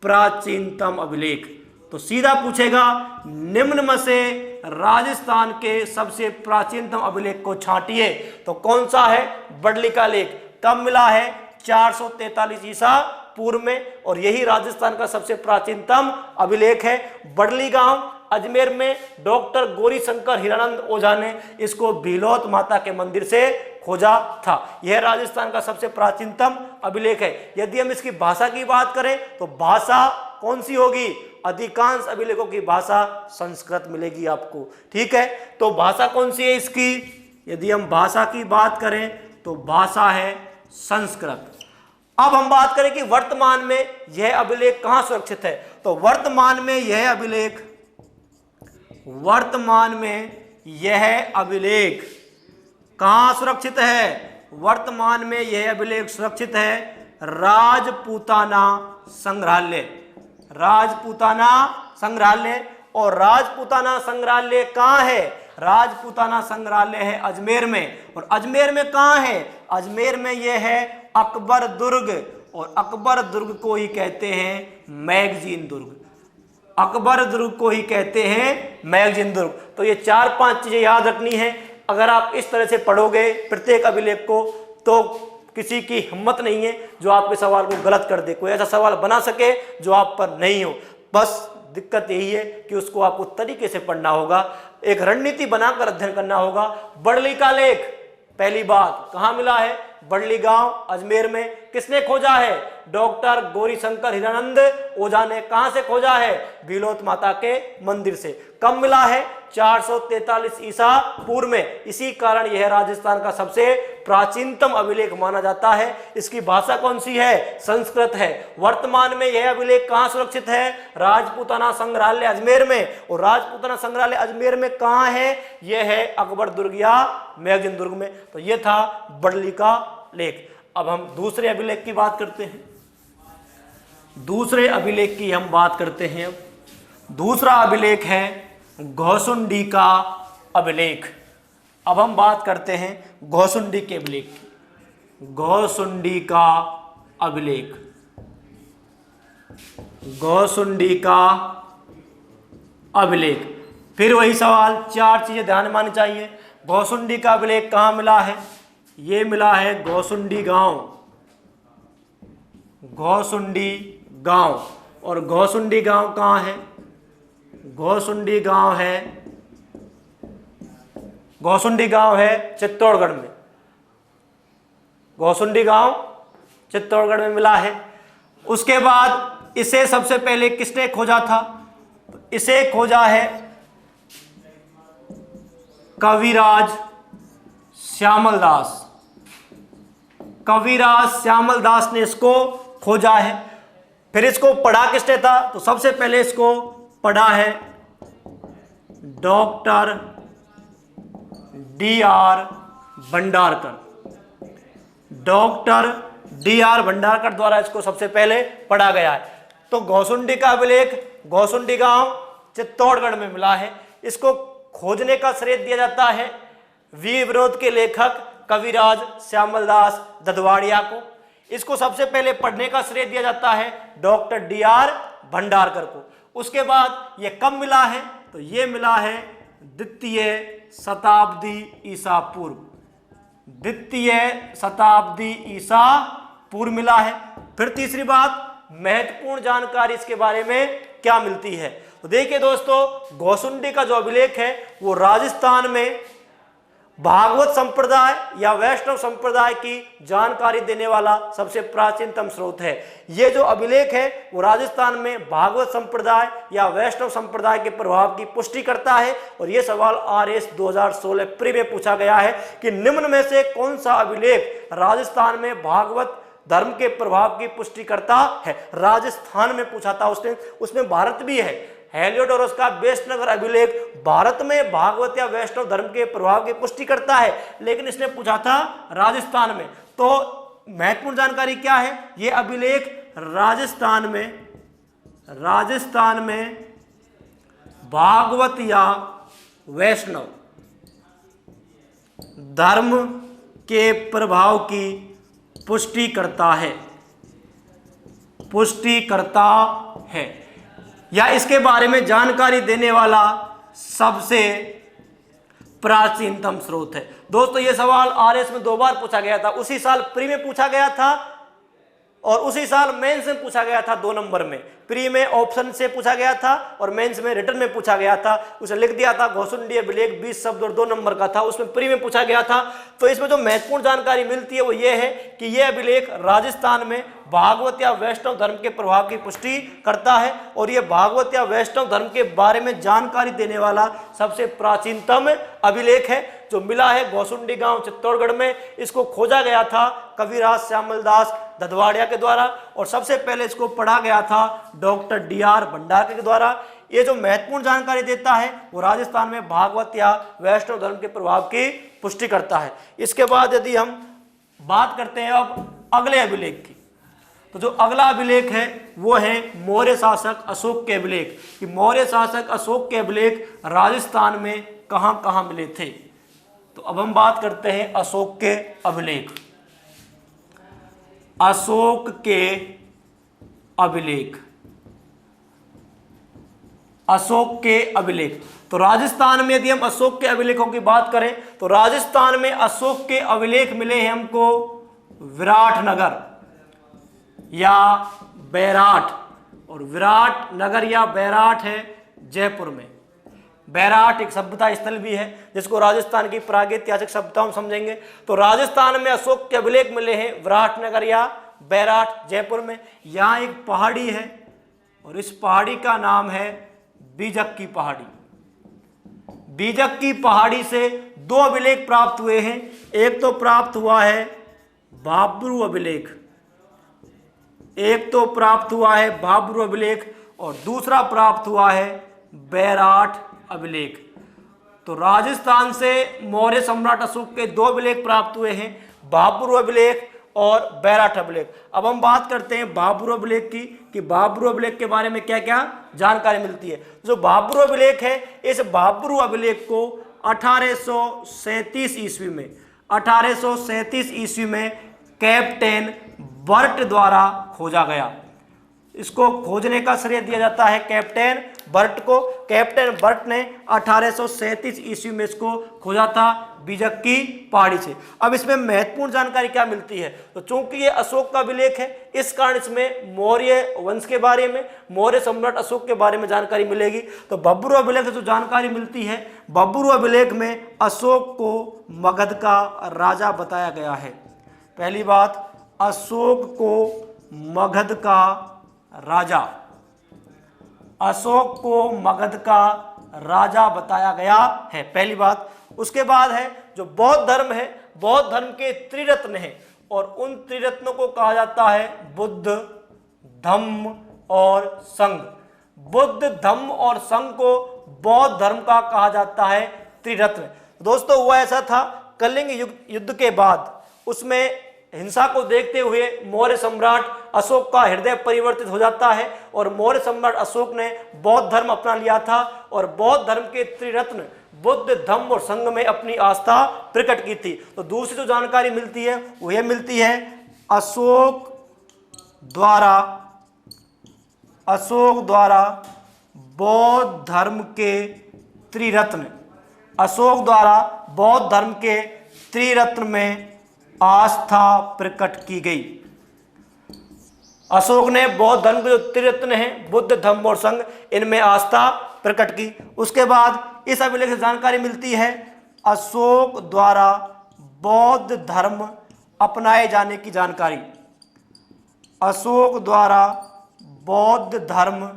प्राचीनतम अभिलेख। तो सीधा पूछेगा निम्न में से राजस्थान के सबसे प्राचीनतम अभिलेख को छांटिए। तो कौन सा है? बडली का लेख। कब मिला है? 443 ईसा पूर्व में। और यही राजस्थान का सबसे प्राचीनतम अभिलेख है। बडली गांव अजमेर में डॉक्टर गौरीशंकर हीरानंद ओझा ने इसको भीलोत माता के मंदिर से खोजा था। यह राजस्थान का सबसे प्राचीनतम अभिलेख है। यदि हम इसकी भाषा की बात करें तो भाषा कौन सी होगी? अधिकांश अभिलेखों की भाषा संस्कृत मिलेगी आपको। ठीक है, तो भाषा कौन सी है इसकी? यदि हम भाषा की बात करें तो भाषा है संस्कृत। अब हम बात करें कि वर्तमान में यह अभिलेख कहां सुरक्षित है। तो वर्तमान में यह अभिलेख कहां सुरक्षित है? वर्तमान में यह अभिलेख सुरक्षित है राजपूताना संग्रहालय। राजपूताना संग्रहालय। और राजपूताना संग्रहालय कहां है? राजपूताना संग्रहालय है अजमेर में। और अजमेर में कहां है? अजमेर में यह है अकबर दुर्ग। और अकबर दुर्ग को ही कहते हैं मैगजीन दुर्ग। अकबर दुर्ग को ही कहते हैं मैगजीन दुर्ग। तो ये 4-5 चीजें याद रखनी है। अगर आप इस तरह से पढ़ोगे प्रत्येक अभिलेख को तो किसी की हिम्मत नहीं है जो आपके सवाल को गलत कर दे, कोई ऐसा सवाल बना सके जो आप पर नहीं हो। बस दिक्कत यही है कि उसको आपको तरीके से पढ़ना होगा, एक रणनीति बनाकर अध्ययन करना होगा। बडली का लेख पहली बात कहां मिला है? बडली गांव अजमेर में। किसने खोजा है? डॉक्टर गौरीशंकर हीरानंद ओझा ने। कहां से खोजा है? भीलोत माता के मंदिर से। कब मिला है? 443 ईसा पूर्व में। इसी कारण यह राजस्थान का सबसे प्राचीनतम अभिलेख माना जाता है। इसकी भाषा कौन सी है? संस्कृत है। वर्तमान में यह अभिलेख कहां सुरक्षित है? राजपूताना संग्रहालय अजमेर में। और राजपूताना संग्रहालय अजमेर में कहां है? यह है अकबर दुर्ग या मैगजीन दुर्ग में। तो यह था बडली का लेख। अब हम दूसरे अभिलेख की बात करते हैं। दूसरे अभिलेख की हम बात करते हैं। दूसरा अभिलेख है घोसुंडी का अभिलेख। अब हम बात करते हैं घोसुंडी के अभिलेख की। घोसुंडी का अभिलेख। घोसुंडी का अभिलेख। फिर वही सवाल, 4 चीजें ध्यान में आनी चाहिए। घोसुंडी का अभिलेख कहां मिला है? ये मिला है घोसुंडी गांव। घोसुंडी गांव। और घोसुंडी गांव कहां है? घोसुंडी गांव है चित्तौड़गढ़ में। घोसुंडी गांव चित्तौड़गढ़ में मिला है। उसके बाद इसे सबसे पहले किसने खोजा था? इसे खोजा है कविराज श्यामल दास। कविराज श्यामल दास ने इसको खोजा है। फिर इसको पढ़ा किसने था? तो सबसे पहले इसको पढ़ा है doctor D.R. Bhandarkar. Doctor D.R. Bhandarkar द्वारा इसको सबसे पहले पढ़ा गया है। तो घोसुंडी का अभिलेख घोसुंडी गांव चित्तौड़गढ़ में मिला है। इसको खोजने का श्रेय दिया जाता है वीर विरोध के लेखक कविराज श्यामल दास ददवाड़िया को। इसको सबसे पहले पढ़ने का श्रेय दिया जाता है डॉक्टर D.R. भंडारकर को। उसके बाद ये कब मिला है? तो ये मिला है द्वितीय शताब्दी ईसा पूर्व। द्वितीय शताब्दी ईसा पूर्व मिला है। फिर तीसरी बात, महत्वपूर्ण जानकारी इसके बारे में क्या मिलती है? तो देखिए दोस्तों, घोसुंडी का जो अभिलेख है वो राजस्थान में भागवत संप्रदाय या वैष्णव संप्रदाय की जानकारी देने वाला सबसे प्राचीनतम स्रोत है। ये जो अभिलेख है वो राजस्थान में भागवत संप्रदाय या वैष्णव संप्रदाय के प्रभाव की पुष्टि करता है। और ये सवाल RS 2016 प्री में पूछा गया है कि निम्न में से कौन सा अभिलेख राजस्थान में भागवत धर्म के प्रभाव की पुष्टि करता है। राजस्थान में पूछा था उसने, उसमें भारत भी है। हेलियोडोरस का वैष्णव अभिलेख भारत में भागवत या वैष्णव धर्म के प्रभाव की पुष्टि करता है, लेकिन इसने पूछा था राजस्थान में। तो महत्वपूर्ण जानकारी क्या है, ये अभिलेख राजस्थान में भागवत या वैष्णव धर्म के प्रभाव की पुष्टि करता है या इसके बारे में जानकारी देने वाला सबसे प्राचीनतम स्रोत है। दोस्तों ये सवाल आरएस में 2 बार पूछा गया था, उसी साल प्री में पूछा गया था और उसी साल मेंस में पूछा गया था। 2 नंबर में प्री में ऑप्शन से पूछा गया था और मेंस में रिटर्न में पूछा गया था। उसे लिख दिया था घोसुंडी अभिलेख 20 शब्द और 2 नंबर का था, उसमें प्री में पूछा गया था। तो इसमें जो महत्वपूर्ण जानकारी मिलती है वो ये है कि यह अभिलेख राजस्थान में भागवत या वैष्णव धर्म के प्रभाव की पुष्टि करता है और यह भागवत या वैष्णव धर्म के बारे में जानकारी देने वाला सबसे प्राचीनतम अभिलेख है, जो मिला है घोसुंडी गांव चित्तौड़गढ़ में। इसको खोजा गया था कविराज श्यामल दास ददवाड़िया के द्वारा और सबसे पहले इसको पढ़ा गया था डॉक्टर डी.आर. भंडारकर के द्वारा। ये जो महत्वपूर्ण जानकारी देता है वो राजस्थान में भागवत या वैष्णव धर्म के प्रभाव की पुष्टि करता है। इसके बाद यदि हम बात करते हैं अब अगले अभिलेख की, तो जो अगला अभिलेख है वो है मौर्य शासक अशोक के अभिलेख कि मौर्य शासक अशोक के अभिलेख राजस्थान में कहां कहां मिले थे। तो अब हम बात करते हैं अशोक के अभिलेख। अशोक के अभिलेख, अशोक के अभिलेख। तो राजस्थान में यदि हम अशोक के अभिलेखों की बात करें तो राजस्थान में अशोक के अभिलेख मिले हैं हमको विराटनगर या बैराठ, और विराटनगर या बैराठ है जयपुर में। बैराठ एक सभ्यता स्थल भी है जिसको राजस्थान की प्रागैतिहासिक सभ्यता हम समझेंगे। तो राजस्थान में अशोक के अभिलेख मिले हैं विराटनगर या बैराठ जयपुर में। यहाँ एक पहाड़ी है और इस पहाड़ी का नाम है बीजक की पहाड़ी। बीजक की पहाड़ी से 2 अभिलेख प्राप्त हुए हैं। एक तो प्राप्त हुआ है बाबरू अभिलेख, और दूसरा प्राप्त हुआ है बैराठ अभिलेख। तो राजस्थान से मौर्य सम्राट अशोक के 2 अभिलेख प्राप्त हुए हैं, बाबरू अभिलेख और बैराठ अभिलेख। अब हम बात करते हैं बाबरू अभिलेख की कि बाबरू अभिलेख के बारे में क्या क्या जानकारी मिलती है। जो बाबरू अभिलेख है, इस बाबरू अभिलेख को 1837 ईस्वी में कैप्टन बर्ट द्वारा खोजा गया। इसको खोजने का श्रेय दिया जाता है कैप्टन बर्ट को। कैप्टन बर्ट ने 1837 ईस्वी में इसको खोजा था बीजक की पहाड़ी से। अब इसमें महत्वपूर्ण जानकारी क्या मिलती है, तो चूंकि ये अशोक का अभिलेख है इस कारण इसमें मौर्य वंश के बारे में, मौर्य सम्राट अशोक के बारे में जानकारी मिलेगी। तो बब्रू अभिलेख से जो जानकारी मिलती है, बब्रू अभिलेख में अशोक को मगध का राजा बताया गया है। पहली बात, अशोक को मगध का राजा, अशोक को मगध का राजा बताया गया है, पहली बात। उसके बाद है जो बौद्ध धर्म है, बौद्ध धर्म के त्रिरत्न हैं और उन त्रिरत्नों को कहा जाता है बुद्ध, धम्म और संघ। बुद्ध, धम्म और संघ को बौद्ध धर्म का कहा जाता है त्रिरत्न। दोस्तों वो ऐसा था, कलिंग युद्ध के बाद उसमें हिंसा को देखते हुए मौर्य सम्राट अशोक का हृदय परिवर्तित हो जाता है और मौर्य सम्राट अशोक ने बौद्ध धर्म अपना लिया था और बौद्ध धर्म के त्रिरत्न बुद्ध, धम्म और संघ में अपनी आस्था प्रकट की थी। तो दूसरी जो जानकारी मिलती है वो ये मिलती है अशोक द्वारा बौद्ध धर्म के त्रिरत्न, अशोक द्वारा बौद्ध धर्म के त्रिरत्न में आस्था प्रकट की गई। अशोक ने बौद्ध धर्म के जो त्रिरत्न हैं बुद्ध, धम्म और संघ, इनमें आस्था प्रकट की। उसके बाद इस अभिलेख से जानकारी मिलती है अशोक द्वारा बौद्ध धर्म अपनाए जाने की जानकारी। अशोक द्वारा बौद्ध धर्म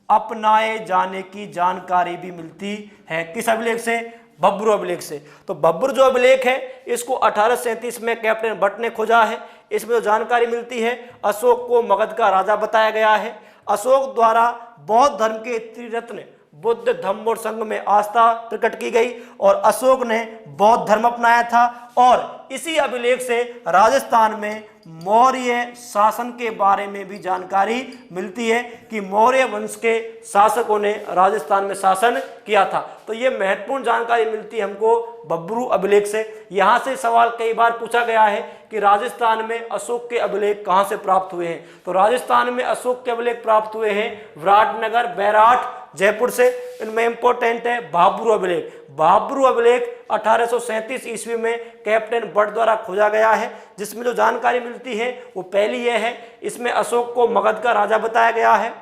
अपनाए जाने की जानकारी भी मिलती है। किस अभिलेख से? भब्रू अभिलेख से। तो भब्रू जो अभिलेख है इसको 1837 में कैप्टन भट्ट ने खोजा है। इसमें जो जानकारी मिलती है, अशोक को मगध का राजा बताया गया है। अशोक द्वारा बौद्ध धर्म के त्रिरत्न बुद्ध, धम्म और संघ में आस्था प्रकट की गई और अशोक ने बौद्ध धर्म अपनाया था। और इसी अभिलेख से राजस्थान में मौर्य शासन के बारे में भी जानकारी मिलती है कि मौर्य वंश के शासकों ने राजस्थान में शासन किया था। तो ये महत्वपूर्ण जानकारी मिलती है हमको भब्रू अभिलेख से। यहाँ से सवाल कई बार पूछा गया है कि राजस्थान में अशोक के अभिलेख कहाँ से प्राप्त हुए हैं। तो राजस्थान में अशोक के अभिलेख प्राप्त हुए हैं विराटनगर, बैराठ, जयपुर से। इनमें इंपॉर्टेंट है भाब्रू अभिलेख। भाब्रू अभिलेख 1837 ईस्वी में कैप्टन भट्ट द्वारा खोजा गया है, जिसमें जो जानकारी मिलती है वो पहली यह है, इसमें अशोक को मगध का राजा बताया गया है।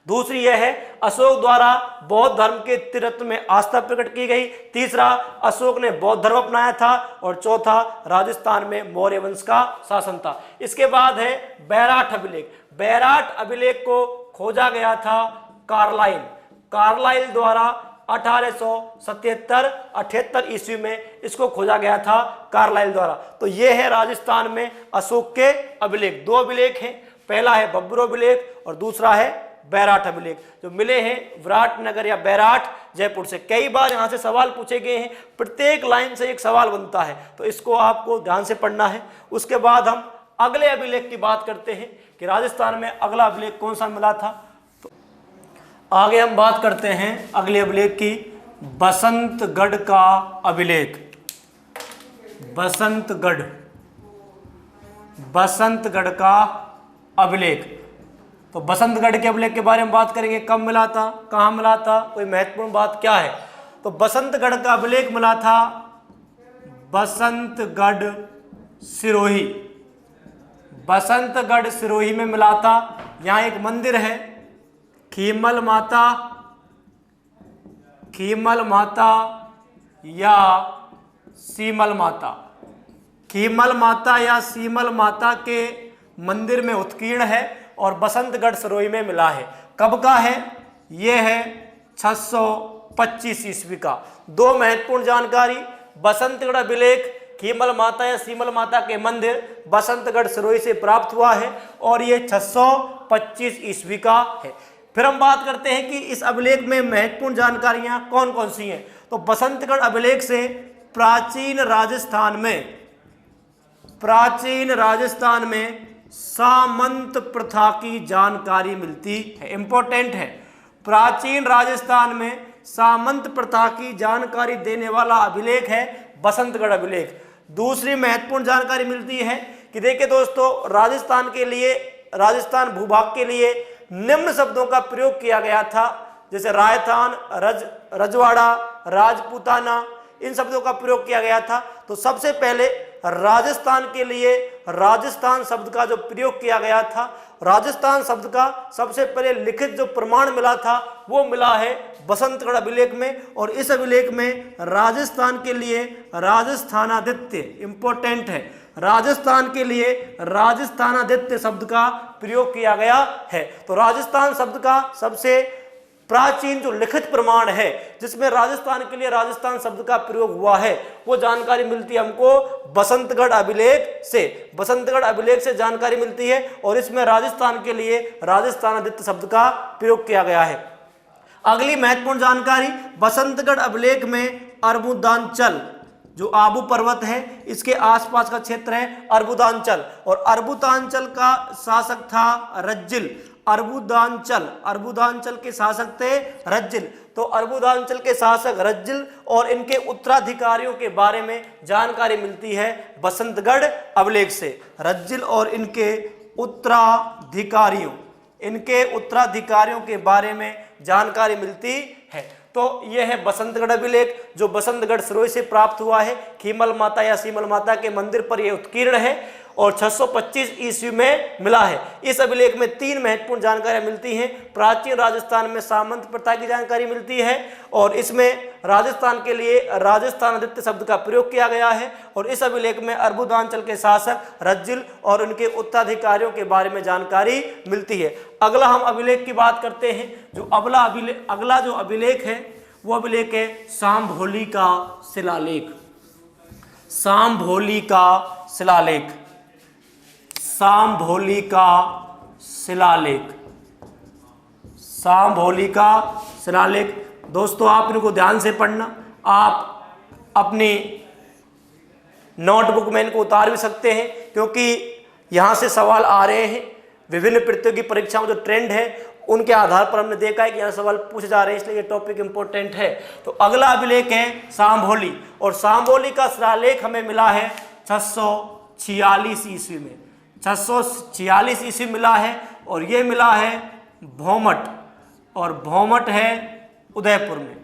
दूसरी यह है, अशोक द्वारा बौद्ध धर्म के त्रिरत्न में आस्था प्रकट की गई। तीसरा, अशोक ने बौद्ध धर्म अपनाया था। और चौथा, राजस्थान में मौर्य वंश का शासन था। इसके बाद है बैराठ अभिलेख। बैराठ अभिलेख को खोजा गया था कार्लाइल द्वारा 1877-78 ईस्वी में इसको खोजा गया था कार्लाइल द्वारा। तो ये है राजस्थान में अशोक के अभिलेख। दो अभिलेख हैं, पहला है भब्रू अभिलेख और दूसरा है बैराठ अभिलेख, जो मिले हैं विराटनगर या बैराठ, जयपुर से। कई बार यहाँ से सवाल पूछे गए हैं, प्रत्येक लाइन से एक सवाल बनता है, तो इसको आपको ध्यान से पढ़ना है। उसके बाद हम अगले अभिलेख की बात करते हैं कि राजस्थान में अगला अभिलेख कौन सा मिला था। तो आगे हम बात करते हैं अगले अभिलेख की, बसंतगढ़ का अभिलेख। बसंतगढ़ का अभिलेख। तो बसंतगढ़ के अभिलेख के बारे में बात करेंगे, कब मिला था, कहाँ मिला था, कोई महत्वपूर्ण बात क्या है। तो बसंतगढ़ का अभिलेख मिला था बसंतगढ़ सिरोही। बसंतगढ़ सिरोही में मिला था। यहाँ एक मंदिर है, खीमल माता या सीमल माता। खीमल माता या सीमल माता के मंदिर में उत्कीर्ण है और बसंतगढ़ सिरोही में मिला है। कब का है? यह है 625 ईस्वी का। दो महत्वपूर्ण जानकारी, बसंतगढ़ अभिलेख खीमल माता या सीमल माता के मंदिर बसंतगढ़ सिरोही से प्राप्त हुआ है और यह 625 ईस्वी का है। फिर हम बात करते हैं कि इस अभिलेख में महत्वपूर्ण जानकारियां कौन कौन सी हैं। तो बसंतगढ़ अभिलेख से प्राचीन राजस्थान में सामंत प्रथा की जानकारी मिलती है। इंपॉर्टेंट है, प्राचीन राजस्थान में सामंत प्रथा की जानकारी देने वाला अभिलेख है बसंतगढ़ अभिलेख। दूसरी महत्वपूर्ण जानकारी मिलती है कि देखिए दोस्तों, राजस्थान भूभाग के लिए निम्न शब्दों का प्रयोग किया गया था, जैसे राजस्थान, रजवाड़ा, राजपूताना, इन शब्दों का प्रयोग किया गया था। तो सबसे पहले राजस्थान के लिए राजस्थान शब्द का जो प्रयोग किया गया था, राजस्थान शब्द का सबसे पहले लिखित जो प्रमाण मिला था वो मिला है बसंतगढ़ अभिलेख में। और इस अभिलेख में राजस्थान के लिए राजस्थानादित्य, इंपॉर्टेंट है, राजस्थान के लिए राजस्थानादित्य शब्द का प्रयोग किया गया है। तो राजस्थान शब्द का सबसे प्राचीन जो लिखित प्रमाण है जिसमें राजस्थान के लिए राजस्थान शब्द का प्रयोग हुआ है, वो जानकारी मिलती है हमको बसंतगढ़ अभिलेख से। बसंतगढ़ अभिलेख से जानकारी मिलती है और इसमें राजस्थान के लिए राजस्थानादित्य शब्द का प्रयोग किया गया है। अगली महत्वपूर्ण जानकारी, बसंतगढ़ अभिलेख में अर्बुदांचल, जो आबू पर्वत है इसके आसपास का क्षेत्र है अर्बुदांचल, और अर्बुदांचल का शासक था रज्जिल। अर्बुदांचल के शासक थे रज्जिल। तो अर्बुदांचल के शासक रज्जिल और इनके उत्तराधिकारियों के बारे में जानकारी मिलती है बसंतगढ़ अभिलेख से। रज्जिल और इनके उत्तराधिकारियों के बारे में जानकारी मिलती है। तो यह है बसंतगढ़ अभिलेख जो बसंतगढ़ सिरोही से प्राप्त हुआ है। खीमल माता या सीमल माता के मंदिर पर यह उत्कीर्ण है और 625 ईस्वी में मिला है। इस अभिलेख में तीन महत्वपूर्ण जानकारियां मिलती हैं। प्राचीन राजस्थान में सामंत प्रथा की जानकारी मिलती है और इसमें राजस्थान के लिए राजस्थानादित्य शब्द का प्रयोग किया गया है, और इस अभिलेख में अर्बुदांचल के शासक रज्जिल और उनके उत्तराधिकारियों के बारे में जानकारी मिलती है। अगला हम अभिलेख की बात करते हैं। जो अगला जो अभिलेख है वो अभिलेख है सांभोली का शिलालेख। सांभोली का शिलालेख, सांभोली का शिलालेख, सांभोली का शिलालेख। दोस्तों आप इनको ध्यान से पढ़ना, आप अपनी नोटबुक में इनको उतार भी सकते हैं, क्योंकि यहाँ से सवाल आ रहे हैं। विभिन्न प्रतियोगी परीक्षाओं जो ट्रेंड है उनके आधार पर हमने देखा है कि यहाँ सवाल पूछे जा रहे हैं, इसलिए ये टॉपिक इंपॉर्टेंट है। तो अगला अभिलेख है सांभोली, और सांभोली का शिलालेख हमें मिला है 646 ईस्वी में, 646 ईस्वी मिला है, और ये मिला है भौमट, और भौमट है उदयपुर में,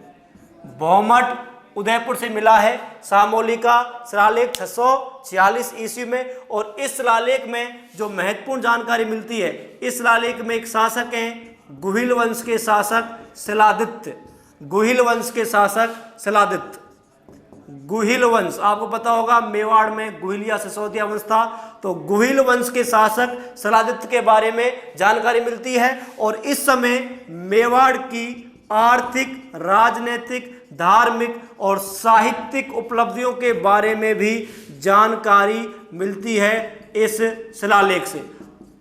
भौमट उदयपुर से मिला है सांभोली का शिलालेख 646 ईस्वी में। और इस शिलालेख में जो महत्वपूर्ण जानकारी मिलती है, इस शिलालेख में एक शासक हैं गुहिल वंश के शासक शिलादित्य, गुहिल वंश के शासक शिलादित्य। गुहिल वंश आपको पता होगा मेवाड़ में गुहिल या सिसोदिया वंश था, तो गुहिल वंश के शासक शिलादित्य के बारे में जानकारी मिलती है। और इस समय मेवाड़ की आर्थिक, राजनीतिक, धार्मिक और साहित्यिक उपलब्धियों के बारे में भी जानकारी मिलती है इस शिलालेख से।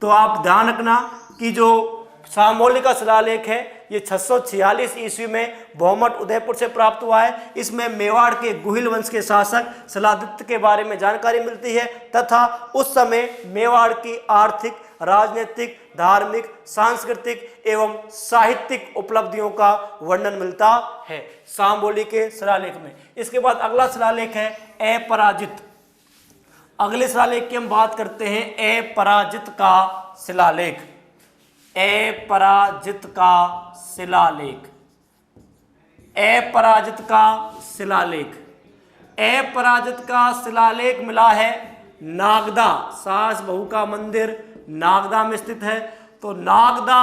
तो आप ध्यान रखना कि जो सांभोली का शिलालेख है ये 646 ईस्वी में भौमट उदयपुर से प्राप्त हुआ है। इसमें मेवाड़ के गुहिल वंश के शासक शिलादित्य के बारे में जानकारी मिलती है, तथा उस समय मेवाड़ की आर्थिक, राजनीतिक, धार्मिक, सांस्कृतिक एवं साहित्यिक उपलब्धियों का वर्णन मिलता है सांभोली के शिलालेख में। इसके बाद अगला शिलालेख है अपराजित। अगले शिलालेख की हम बात करते हैं अपराजित का शिलालेख, अपराजित का शिलालेख, अपराजित का शिलालेख। अपराजित का शिलालेख मिला है नागदा, सास बहू का मंदिर नागदा में स्थित है। तो नागदा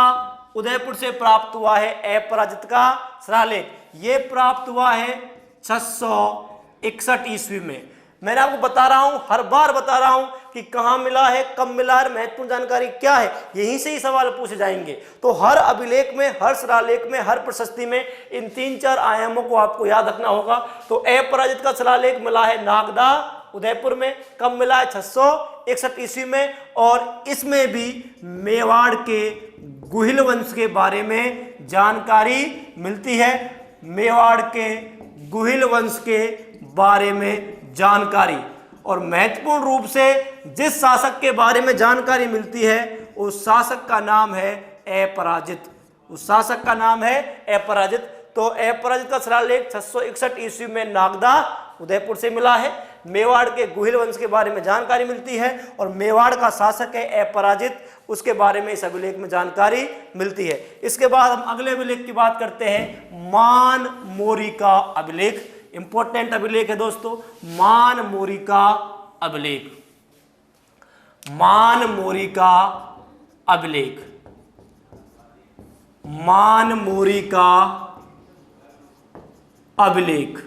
उदयपुर से प्राप्त हुआ है अपराजित का शिलालेख। ये प्राप्त हुआ है 661 ईस्वी में। मैंने आपको बता रहा हूं, हर बार बता रहा हूं कि कहां मिला है, कब मिला है, महत्वपूर्ण जानकारी क्या है, यहीं से ही सवाल पूछे जाएंगे। तो हर अभिलेख में, हर शिलालेख में, हर प्रशस्ति में इन 3-4 आयामों को आपको याद रखना होगा। तो अपराजित का शिलालेख मिला है नागदा उदयपुर में, कब मिला है 661 ईस्वी में, और इसमें भी मेवाड़ के गुहिल वंश के बारे में जानकारी मिलती है, मेवाड़ के गुहिल वंश के बारे में जानकारी। और महत्वपूर्ण रूप से जिस शासक के बारे में जानकारी मिलती है उस शासक का नाम है अपराजित, उस शासक का नाम है अपराजित। तो अपराजित का शिलालेख 661 ईस्वी में नागदा उदयपुर से मिला है, मेवाड़ के गुहिल वंश के बारे में जानकारी मिलती है, और मेवाड़ का शासक है अपराजित, उसके बारे में इस अभिलेख में जानकारी मिलती है। इसके बाद हम अगले अभिलेख की बात करते हैं मानमोरी का अभिलेख। इंपॉर्टेंट अभिलेख है दोस्तों, मानमोरी का अभिलेख, मानमोरी का अभिलेख, मानमोरी का अभिलेख।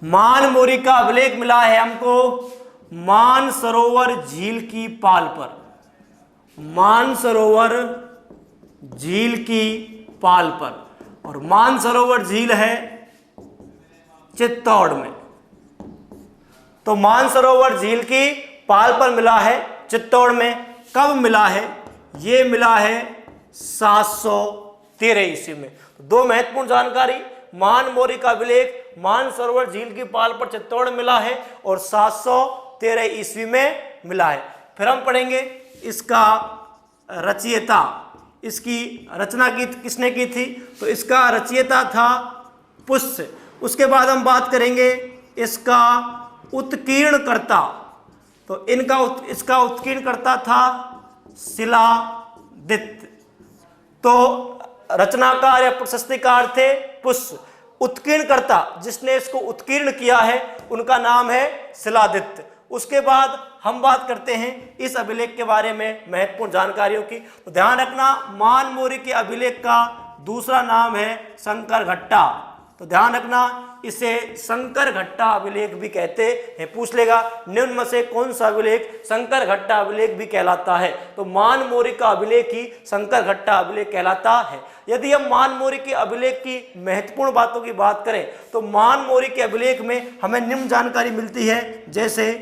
मानमोरी का अभिलेख मिला है हमको मानसरोवर झील की पाल पर, मानसरोवर झील की पाल पर। और मानसरोवर झील है चित्तौड़ में। तो मानसरोवर झील की पाल पर मिला है चित्तौड़ में। कब मिला है? ये मिला है 713 ईस्वी में। दो महत्वपूर्ण जानकारी, मानमोरी का अभिलेख मानसरोवर झील की पाल पर चित्तौड़ मिला है और 713 ईस्वी में मिला है। फिर हम पढ़ेंगे इसका रचयिता, इसकी रचना की किसने की थी? तो इसका रचयिता था पुष्य। उसके बाद हम बात करेंगे इसका उत्कीर्णकर्ता। तो इसका उत्कीर्णकर्ता था शिलादित्य। तो रचनाकार या प्रशस्तिकार थे पुष्य। उत्कीर्णकर्ता जिसने इसको उत्कीर्ण किया है उनका नाम है शिलादित्य। उसके बाद हम बात करते हैं इस अभिलेख के बारे में महत्वपूर्ण जानकारियों की। तो ध्यान रखना, मानमोरी के अभिलेख का दूसरा नाम है शंकरघट्टा। तो ध्यान रखना, इसे शंकर घट्टा अभिलेख भी कहते हैं। पूछ लेगा निम्न में से कौन सा अभिलेख शंकर घट्टा अभिलेख भी कहलाता है, तो मान मौर्य का अभिलेख ही शंकर घट्टा अभिलेख कहलाता है। यदि हम मान मौर्य के अभिलेख की महत्वपूर्ण बातों की बात करें तो मान मौर्य के अभिलेख में हमें निम्न जानकारी मिलती है, जैसे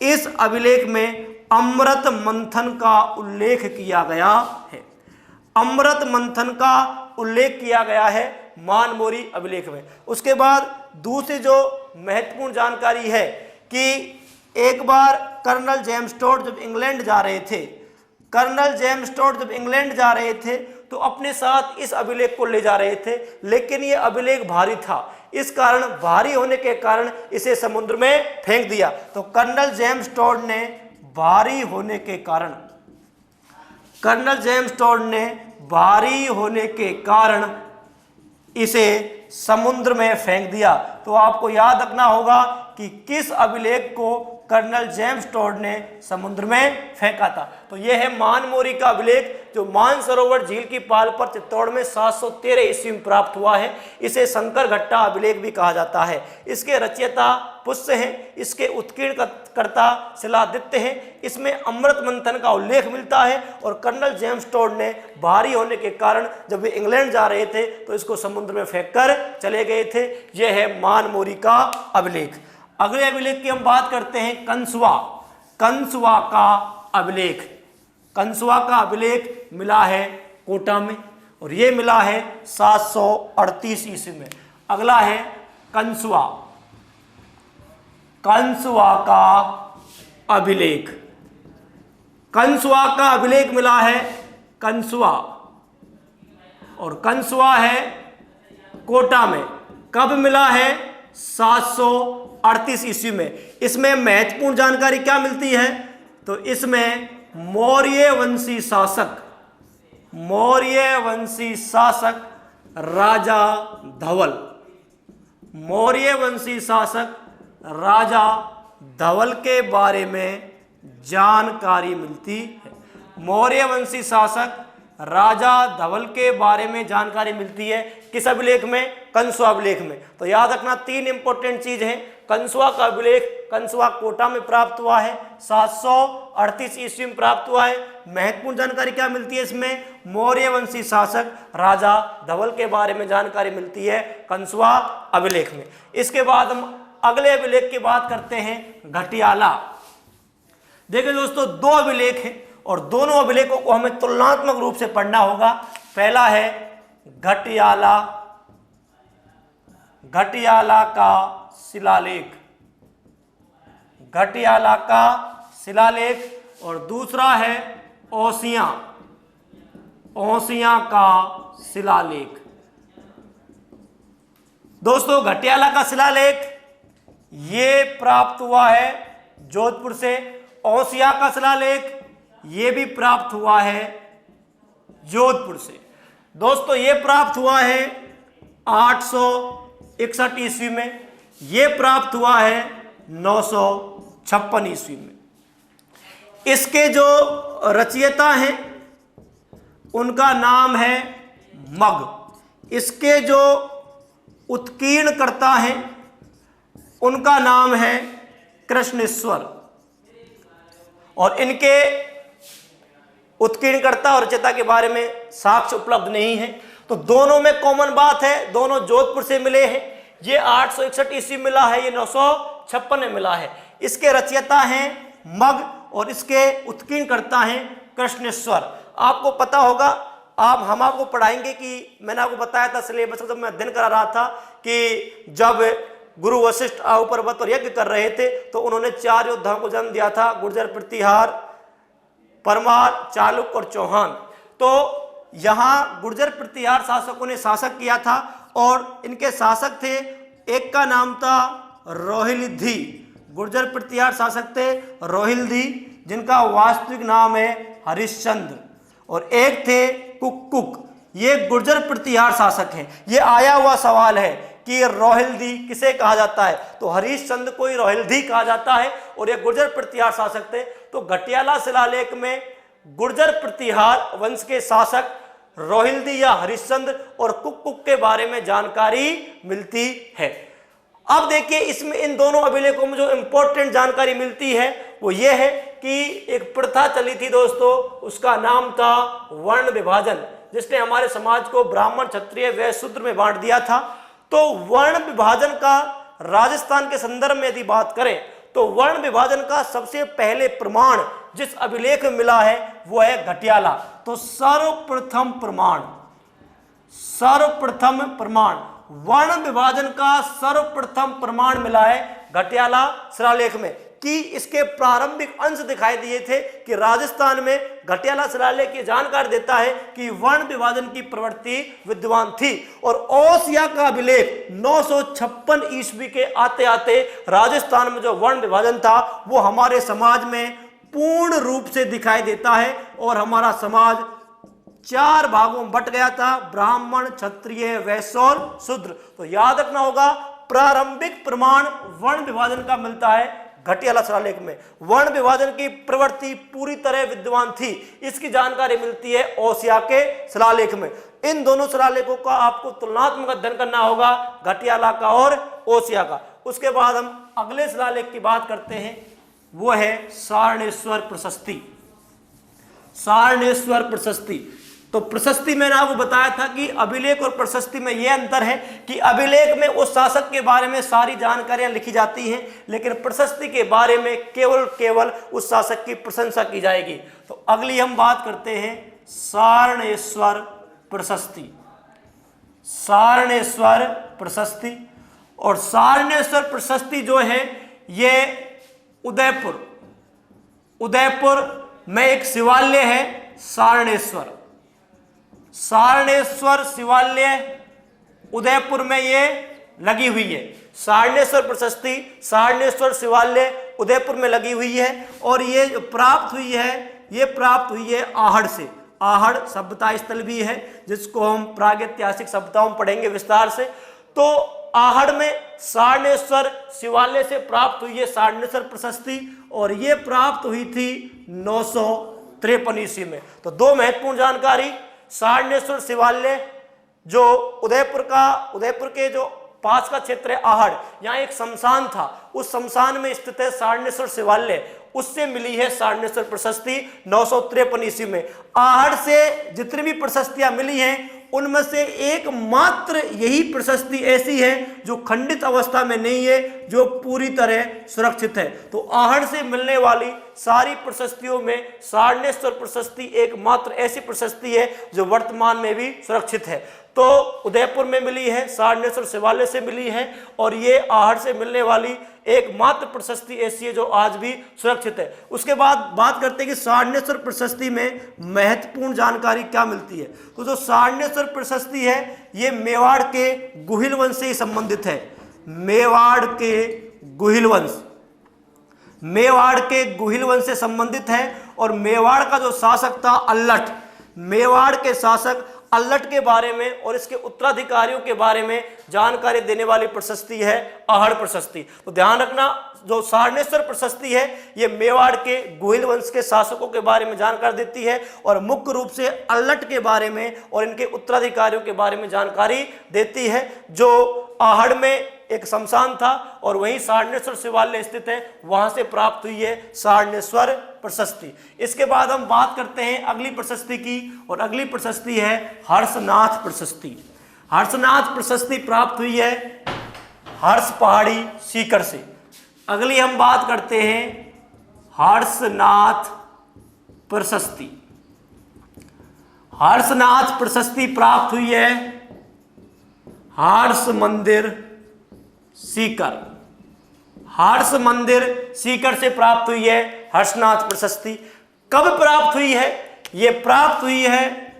इस अभिलेख में अमृत मंथन का उल्लेख किया गया है। अमृत मंथन का उल्लेख किया गया है मान मौर्य अभिलेख में। उसके बाद दूसरी जो महत्वपूर्ण जानकारी है कि एक बार कर्नल जेम्स टोड जब इंग्लैंड जा रहे थे, कर्नल जेम्स टोड जब इंग्लैंड जा रहे थे तो अपने साथ इस अभिलेख को ले जा रहे थे, लेकिन ये अभिलेख भारी था। इस कारण, भारी होने के कारण इसे समुद्र में फेंक दिया। तो कर्नल जेम्स टोड ने भारी होने के कारण, कर्नल जेम्स टोड ने भारी होने के कारण इसे समुद्र में फेंक दिया। तो आपको याद रखना होगा कि किस अभिलेख को कर्नल जेम्स टोड ने समुद्र में फेंका था। तो यह है मान मौर्य का अभिलेख जो मानसरोवर झील की पाल पर चित्तौड़ में 713 ईस्वी में प्राप्त हुआ है। इसे शंकर घट्टा अभिलेख भी कहा जाता है। इसके रचयिता पुष्य हैं, इसके उत्कीर्णकर्ता शिलादित्य हैं। इसमें अमृत मंथन का उल्लेख मिलता है और कर्नल जेम्स टोड ने भारी होने के कारण जब वे इंग्लैंड जा रहे थे तो इसको समुद्र में फेंक कर चले गए थे। यह है मान मौर्य का अभिलेख। अगले अभिलेख की हम बात करते हैं कंसुआ। कंसुआ का अभिलेख, कंसुआ का अभिलेख मिला है कोटा में और ये मिला है 738 ईस्वी में। अगला है कंसुआ, कंसुआ का अभिलेख। कंसुआ का अभिलेख मिला है कंसुआ और कंसुआ है कोटा में। कब मिला है? 738 ईस्वी में। इसमें महत्वपूर्ण जानकारी क्या मिलती है? तो इसमें मौर्य वंशी शासक, मौर्य वंशी शासक राजा धवल, मौर्य वंशी शासक राजा धवल के बारे में जानकारी मिलती है। मौर्य वंशी शासक राजा धवल के बारे में जानकारी मिलती है किस अभिलेख में? कंसुआ अभिलेख में। तो याद रखना 3 इंपॉर्टेंट चीज हैं। कंसुआ का अभिलेख कंसुआ कोटा में प्राप्त हुआ है, 738 ईस्वी में प्राप्त हुआ है। महत्वपूर्ण जानकारी क्या मिलती है इसमें? मौर्य वंशी शासक राजा धवल के बारे में जानकारी मिलती है कंसुआ अभिलेख में। इसके बाद हम अगले अभिलेख की बात करते हैं घटियाला। देखिए दोस्तों, 2 अभिलेख हैं और दोनों अभिलेखों को हमें तुलनात्मक रूप से पढ़ना होगा। पहला है घटियाला, घटियाला का शिलालेख, घटियाला का शिलालेख और दूसरा है ओसियां, ओसियां का शिलालेख। दोस्तों, घटियाला का शिलालेख ये प्राप्त हुआ है जोधपुर से। ओसियां का शिलालेख ये भी प्राप्त हुआ है जोधपुर से। दोस्तों, ये प्राप्त हुआ है 861 ईस्वी में, ये प्राप्त हुआ है 956 ईस्वी में। इसके जो रचयिता हैं उनका नाम है मग। इसके जो उत्कीर्णकर्ता हैं उनका नाम है कृष्णेश्वर और इनके उत्कीर्णकर्ता और रचयिता के बारे में साक्ष्य उपलब्ध नहीं है। तो दोनों में कॉमन बात है, दोनों जोधपुर से मिले हैं। ये 861 ईस्वी मिला है, ये 956 में मिला है। इसके रचयिता हैं मग और इसके उत्कीर्णकर्ता हैं कृष्णेश्वर। आपको पता होगा, हम आपको पढ़ाएंगे कि मैंने आपको बताया था सिलेबस जब मैं अध्ययन करा रहा था कि जब गुरु वशिष्ठ आहु पर्वत पर यज्ञ कर रहे थे तो उन्होंने 4 योद्धाओं को जन्म दिया था, गुर्जर, प्रतिहार, परमार, चालुक्य और चौहान। तो यहाँ गुर्जर प्रतिहार शासकों ने शासक किया था और इनके शासक थे, एक का नाम था रोहिलधी, गुर्जर प्रतिहार शासक थे रोहिलधी जिनका वास्तविक नाम है हरिश्चंद्र, और एक थे कुक्कुक, ये गुर्जर प्रतिहार शासक हैं। ये आया हुआ सवाल है कि रोहिलधी किसे कहा जाता है, तो हरिश्चंद्र को ही रोहिलधी कहा जाता है और ये गुर्जर प्रतिहार शासक थे। तो घटियाला शिलालेख में गुर्जर प्रतिहार वंश के शासक रोहिल्दी या हरिश्चंद्र और कुक के बारे में जानकारी मिलती है। अब देखिए इसमें इन दोनों अभिलेखों में जो इंपॉर्टेंट जानकारी मिलती है वो ये है कि एक प्रथा चली थी दोस्तों, उसका नाम था वर्ण विभाजन, जिसने हमारे समाज को ब्राह्मण, क्षत्रिय, वैश्य, शूद्र में बांट दिया था। तो वर्ण विभाजन का राजस्थान के संदर्भ में यदि बात करें तो वर्ण विभाजन का सबसे पहले प्रमाण जिस अभिलेख में मिला है वो है घटियाला। तो सर्वप्रथम प्रमाण वर्ण विभाजन का सर्वप्रथम प्रमाण मिला है घटियाला शिलालेख में, कि इसके प्रारंभिक अंश दिखाई दिए थे कि राजस्थान में घटियाला शिलालेख ये जानकारी देता है कि वर्ण विभाजन की प्रवृत्ति विद्यमान थी। और ओसिया का अभिलेख 956 ईस्वी के आते आते राजस्थान में जो वर्ण विभाजन था वो हमारे समाज में पूर्ण रूप से दिखाई देता है और हमारा समाज 4 भागों में बट गया था, ब्राह्मण, क्षत्रिय, वैश्य और शूद्र। तो याद रखना होगा प्रारंभिक प्रमाण वर्ण विभाजन का मिलता है घटियाला शिलालेख में। वर्ण विभाजन की प्रवृत्ति पूरी तरह विद्यमान थी, इसकी जानकारी मिलती है ओसिया के शिलालेख में। इन दोनों शिलालेखों का आपको तुलनात्मक अध्ययन करना होगा, घटियाला का और ओसिया का। उसके बाद हम अगले शिलालेख की बात करते हैं, वो है सारणेश्वर प्रशस्ति। सारणेश्वर प्रशस्ति, तो प्रशस्ति मैंने आपको बताया था कि अभिलेख और प्रशस्ति में यह अंतर है कि अभिलेख में उस शासक के बारे में सारी जानकारियां लिखी जाती हैं, लेकिन प्रशस्ति के बारे में केवल उस शासक की प्रशंसा की जाएगी। तो अगली हम बात करते हैं सारणेश्वर प्रशस्ति। सारणेश्वर प्रशस्ति, और सारणेश्वर प्रशस्ति जो है ये उदयपुर में एक शिवालय है सारणेश्वर शिवालय उदयपुर में ये लगी हुई है। सारणेश्वर प्रशस्ति सारणेश्वर शिवालय उदयपुर में लगी हुई है और ये प्राप्त हुई है आहड़ से। आहड़ सभ्यता स्थल भी है जिसको हम प्रागैतिहासिक सभ्यताओं में पढ़ेंगे विस्तार से। तो आहड़ में सारणेश्वर शिवालय से प्राप्त हुई है सारणेश्वर प्रशस्ति, और ये प्राप्त हुई थी 953 ईस्वी में। तो दो महत्वपूर्ण जानकारी, सारणेश्वर शिवालय जो उदयपुर के जो पास का क्षेत्र है आहड़, यहाँ एक शमशान था, उस शमशान में स्थित है सारणेश्वर शिवालय, उससे मिली है सारणेश्वर प्रशस्ति 953 ईस्वी में। आहड़ से जितनी भी प्रशस्तियां मिली हैं उनमें से एकमात्र यही प्रशस्ति ऐसी है जो खंडित अवस्था में नहीं है, जो पूरी तरह सुरक्षित है। तो आहड़ से मिलने वाली सारी प्रशस्तियों में सारणेश्वर प्रशस्ति एकमात्र ऐसी प्रशस्ति है जो वर्तमान में भी सुरक्षित है। तो उदयपुर में मिली है, सारणेश्वर शिवालय से मिली है, और ये आहड़ से मिलने वाली एकमात्र प्रशस्ति ऐसी है जो आज भी सुरक्षित है। उसके बाद बात करते हैं कि सारणेश्वर प्रशस्ति में महत्वपूर्ण जानकारी क्या मिलती है। तो जो सारणेश्वर प्रशस्ति है ये मेवाड़ के गुहिल वंश से संबंधित है। मेवाड़ के गुहिल वंश से संबंधित है, और मेवाड़ का जो शासक था अल्लट, मेवाड़ के शासक अल्लट के बारे में और इसके उत्तराधिकारियों के बारे में जानकारी देने वाली प्रशस्ति है आहड़ प्रशस्ति। तो ध्यान रखना, जो सारणेश्वर प्रशस्ति है ये मेवाड़ के गुहिल वंश के शासकों के बारे में जानकारी देती है, और मुख्य रूप से अल्लट के बारे में और इनके उत्तराधिकारियों के बारे में जानकारी देती है। जो आहड़ में एक शमशान था और वहीं सारणेश्वर शिवालय स्थित है, वहां से प्राप्त हुई है सारणेश्वर प्रशस्ति। इसके बाद हम बात करते हैं अगली प्रशस्ति की, और अगली प्रशस्ति है हर्षनाथ प्रशस्ति। हर्षनाथ प्रशस्ति प्राप्त हुई है हर्ष पहाड़ी सीकर से। अगली हम बात करते हैं हर्षनाथ प्रशस्ति। हर्षनाथ प्रशस्ति प्राप्त हुई है हर्ष मंदिर सीकर। हर्ष मंदिर सीकर से प्राप्त हुई है हर्षनाथ प्रशस्ति। कब प्राप्त हुई है? यह प्राप्त हुई है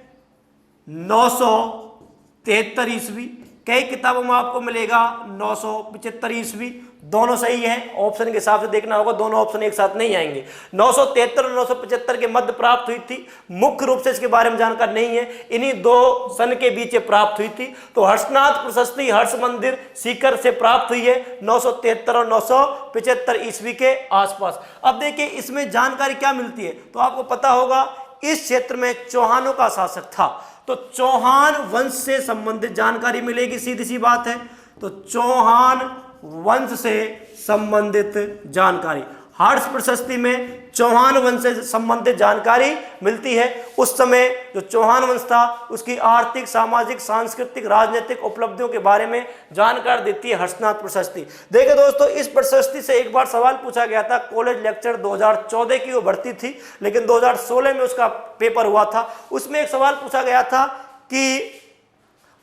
973 ईस्वी। कई किताबों में आपको मिलेगा 975 ईस्वी, दोनों सही है, ऑप्शन के हिसाब से देखना होगा, दोनों ऑप्शन एक साथ नहीं आएंगे। 973 और 975 के मध्य प्राप्त हुई थी, मुख्य रूप से इसके बारे में जानकारी नहीं है, इन्हीं दो सन के बीच प्राप्त हुई थी। तो हर्षनाथ प्रशस्ति हर्ष मंदिर सीकर से प्राप्त हुई है 973 और 975 ईस्वी के आसपास। अब देखिए इसमें जानकारी क्या मिलती है, तो आपको पता होगा इस क्षेत्र में चौहानों का शासक था। तो चौहान वंश से संबंधित जानकारी मिलेगी, सीधी सी बात है। तो चौहान वंश से संबंधित जानकारी, हर्ष प्रशस्ति में चौहान वंश से संबंधित जानकारी मिलती है। उस समय जो चौहान वंश था उसकी आर्थिक, सामाजिक, सांस्कृतिक, राजनीतिक उपलब्धियों के बारे में जानकारी देती है हर्षनाथ प्रशस्ति। देखिए दोस्तों, इस प्रशस्ति से एक बार सवाल पूछा गया था, कॉलेज लेक्चर 2014 की वो भर्ती थी, लेकिन 2016 में उसका पेपर हुआ था। उसमें एक सवाल पूछा गया था कि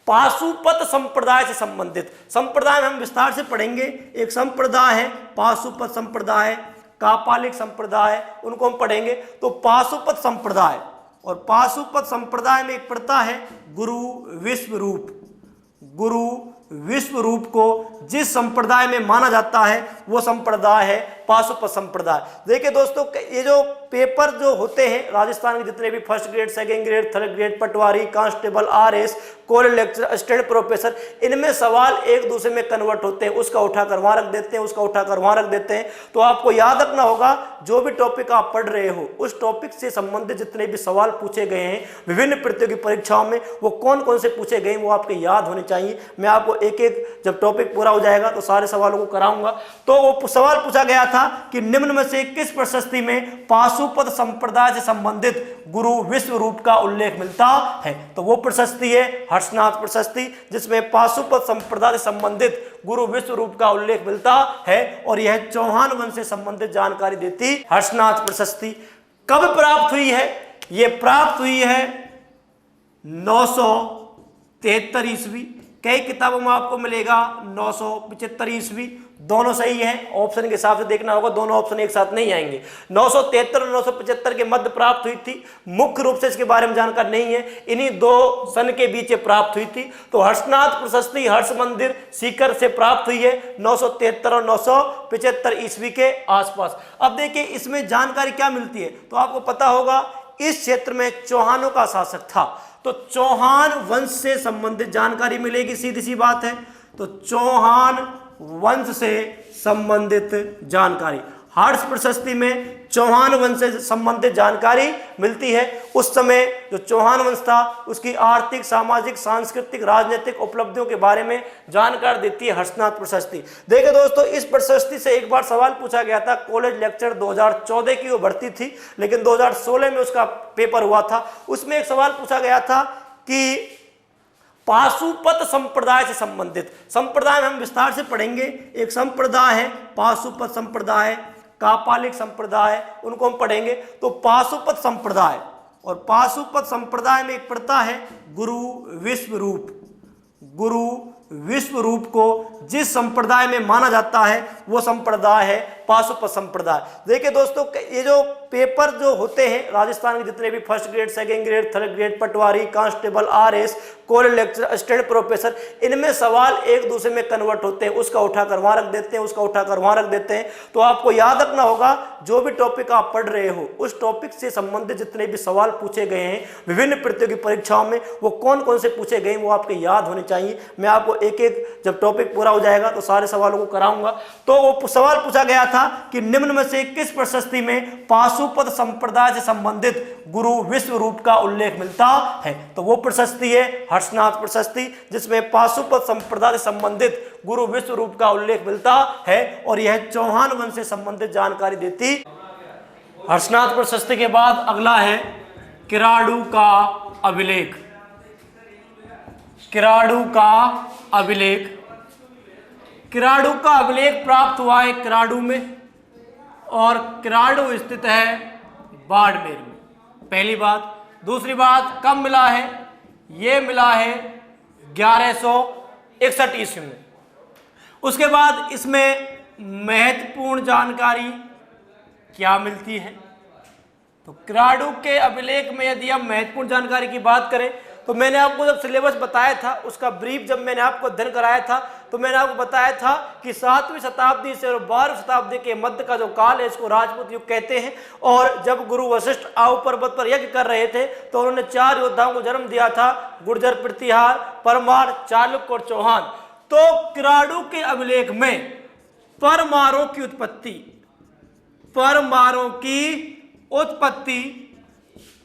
पाशुपत संप्रदाय से संबंधित, संप्रदाय में हम विस्तार से पढ़ेंगे। एक संप्रदाय है पाशुपत संप्रदाय, कापालिक संप्रदाय, उनको हम पढ़ेंगे। तो पाशुपत संप्रदाय, और पाशुपत संप्रदाय में एक प्रथा है गुरु विश्वरूप। गुरु विश्वरूप को जिस संप्रदाय में माना जाता है वो संप्रदाय है पाशुपत संप्रदाय। देखिए दोस्तों, ये जो पेपर जो होते हैं राजस्थान के जितने भी first grade, second grade, third grade, patwari, constable, RS, college lecture, assistant professor, इनमें सवाल एक दूसरे में कन्वर्ट होते हैं। उसका उठाकर वहां रख देते हैं, उसका उठाकर वहां रख देते हैं। तो आपको याद रखना होगा, जो भी टॉपिक आप पढ़ रहे हो उस टॉपिक से संबंधित जितने भी सवाल पूछे गए हैं विभिन्न प्रतियोगी परीक्षाओं में, वो कौन कौन से पूछे गए वो आपके याद होने चाहिए। मैं आपको एक एक, जब टॉपिक पूरा हो जाएगा तो सारे सवालों को कराऊंगा। तो वो सवाल पूछा गया था कि निम्न में से किस प्रशस्ति में पाशुपत संप्रदाय से संबंधित गुरु विश्वरूप का उल्लेख मिलता है। तो वो प्रशस्ति है हर्षनाथ प्रशस्ति, जिसमें पाशुपत संप्रदाय से संबंधित गुरु विश्वरूप का उल्लेख मिलता है, और यह चौहान वंश से संबंधित जानकारी देती हर्षनाथ प्रशस्ति। कब प्राप्त हुई है? यह प्राप्त हुई है 973 ईस्वी। कई किताबों में आपको मिलेगा 975 ईस्वी, दोनों सही है। ऑप्शन के हिसाब से देखना होगा, दोनों ऑप्शन एक साथ नहीं आएंगे। 973 और 975 के मध्य प्राप्त हुई थी। मुख्य रूप से इसके बारे में जानकारी नहीं है, इन्हीं दो सन के बीच प्राप्त हुई थी। तो हर्षनाथ प्रशस्ति हर्ष मंदिर सीकर से प्राप्त हुई है 973 और 975 ईस्वी के आसपास। अब देखिए इसमें जानकारी क्या मिलती है, तो आपको पता होगा इस क्षेत्र में चौहानों का शासक था, तो चौहान वंश से संबंधित जानकारी मिलेगी, सीधी सी बात है। तो चौहान वंश से संबंधित जानकारी, हर्ष प्रशस्ति में चौहान वंश से संबंधित जानकारी मिलती है। उस समय जो चौहान वंश था उसकी आर्थिक, सामाजिक, सांस्कृतिक, राजनीतिक उपलब्धियों के बारे में जानकारी देती है हर्षनाथ प्रशस्ति। देखिए दोस्तों, इस प्रशस्ति से एक बार सवाल पूछा गया था, कॉलेज लेक्चर 2014 की वो भर्ती थी, लेकिन 2016 में उसका पेपर हुआ था। उसमें एक सवाल पूछा गया था कि पाशुपत संप्रदाय से संबंधित, संप्रदाय में हम विस्तार से पढ़ेंगे। एक संप्रदाय है पाशुपत संप्रदाय, कापालिक संप्रदाय, उनको हम पढ़ेंगे। तो पाशुपत संप्रदाय, और पाशुपत संप्रदाय में एक प्रथा है गुरु विश्वरूप। गुरु विश्वरूप को जिस संप्रदाय में माना जाता है वो संप्रदाय है पाशुपत संप्रदाय। देखिए दोस्तों, ये जो पेपर जो होते हैं राजस्थान के जितने भी first grade, second grade, third grade, patwari, constable, RS, college lecture, assistant professor, इनमें सवाल एक दूसरे में कन्वर्ट होते हैं। उसका उठाकर वहां रख देते हैं, उसका उठाकर वहां रख देते हैं। तो आपको याद रखना होगा, जो भी टॉपिक आप पढ़ रहे हो उस टॉपिक से संबंधित जितने भी सवाल पूछे गए हैं विभिन्न प्रतियोगी परीक्षाओं में, वो कौन कौन से पूछे गए वो आपके याद होने चाहिए। मैं आपको एक एक, जब टॉपिक पूरा हो जाएगा तो सारे सवालों को कराऊंगा। तो वो सवाल पूछा गया था कि निम्न में से किस प्रशस्ति में पाशुपत संप्रदाय से संबंधित गुरु विश्वरूप का उल्लेख मिलता है। तो वो प्रशस्ति है हर्षनाथ प्रशस्ति, जिसमें पाशुपत संप्रदाय से संबंधित गुरु विश्वरूप का उल्लेख मिलता है, और यह चौहान वंश से संबंधित जानकारी देती। हर्षनाथ प्रशस्ति के बाद अगला है किराडू का अभिलेख। किराडू का अभिलेख, किराडू का अभिलेख प्राप्त हुआ है किराडू में, और किराडू स्थित है बाड़मेर में। पहली बात। दूसरी बात, कब मिला है? ये मिला है 1161 ईस्वी में। उसके बाद इसमें महत्वपूर्ण जानकारी क्या मिलती है? तो किराडू के अभिलेख में यदि हम महत्वपूर्ण जानकारी की बात करें तो मैंने आपको जब सिलेबस बताया था उसका ब्रीफ जब मैंने आपको अध्ययन कराया था तो मैंने आपको बताया था कि 7वीं शताब्दी से और 12वीं शताब्दी के मध्य का जो काल है इसको राजपूत युग कहते हैं। और जब गुरु वशिष्ठ आऊ पर्वत पर यज्ञ कर रहे थे तो उन्होंने 4 योद्धाओं को जन्म दिया था, गुर्जर, प्रतिहार, परमार, चालुक्य और चौहान। तो किराडू के अभिलेख में परमारों की उत्पत्ति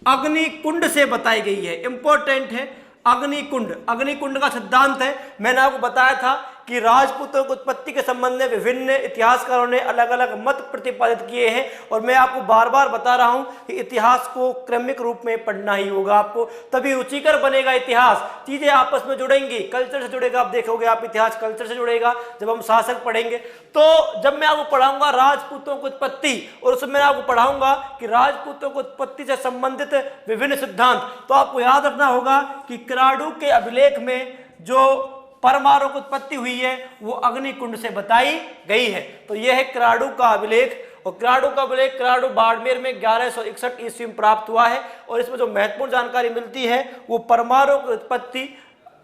अग्निकुंड से बताई गई है। इंपॉर्टेंट है अग्निकुंड। अग्निकुंड का सिद्धांत है, मैंने आपको बताया था कि राजपूतों की उत्पत्ति के संबंध में विभिन्न इतिहासकारों ने अलग अलग मत प्रतिपादित किए हैं, और मैं आपको बार बार बता रहा हूं कि इतिहास को क्रमिक रूप में पढ़ना ही होगा आपको, तभी रुचिकर बनेगा इतिहास। चीजें आपस में जुड़ेंगी, कल्चर से जुड़ेगा। आप देखोगे आप इतिहास कल्चर से जुड़ेगा जब हम शासक पढ़ेंगे। तो जब मैं आपको पढ़ाऊंगा राजपूतों की उत्पत्ति, और उसमें मैं आपको पढ़ाऊंगा कि राजपूतों की उत्पत्ति से संबंधित विभिन्न सिद्धांत, तो आपको याद रखना होगा कि क्राडू के अभिलेख में जो परमाणु की उत्पत्ति हुई है वो अग्निकुंड से बताई गई है। तो यह है क्राडू का अभिलेख, और क्राडू का अभिलेख क्राडू बाड़मेर में 1161 ईस्वी में प्राप्त हुआ है। और इसमें जो महत्वपूर्ण जानकारी मिलती है वो परमाणु की उत्पत्ति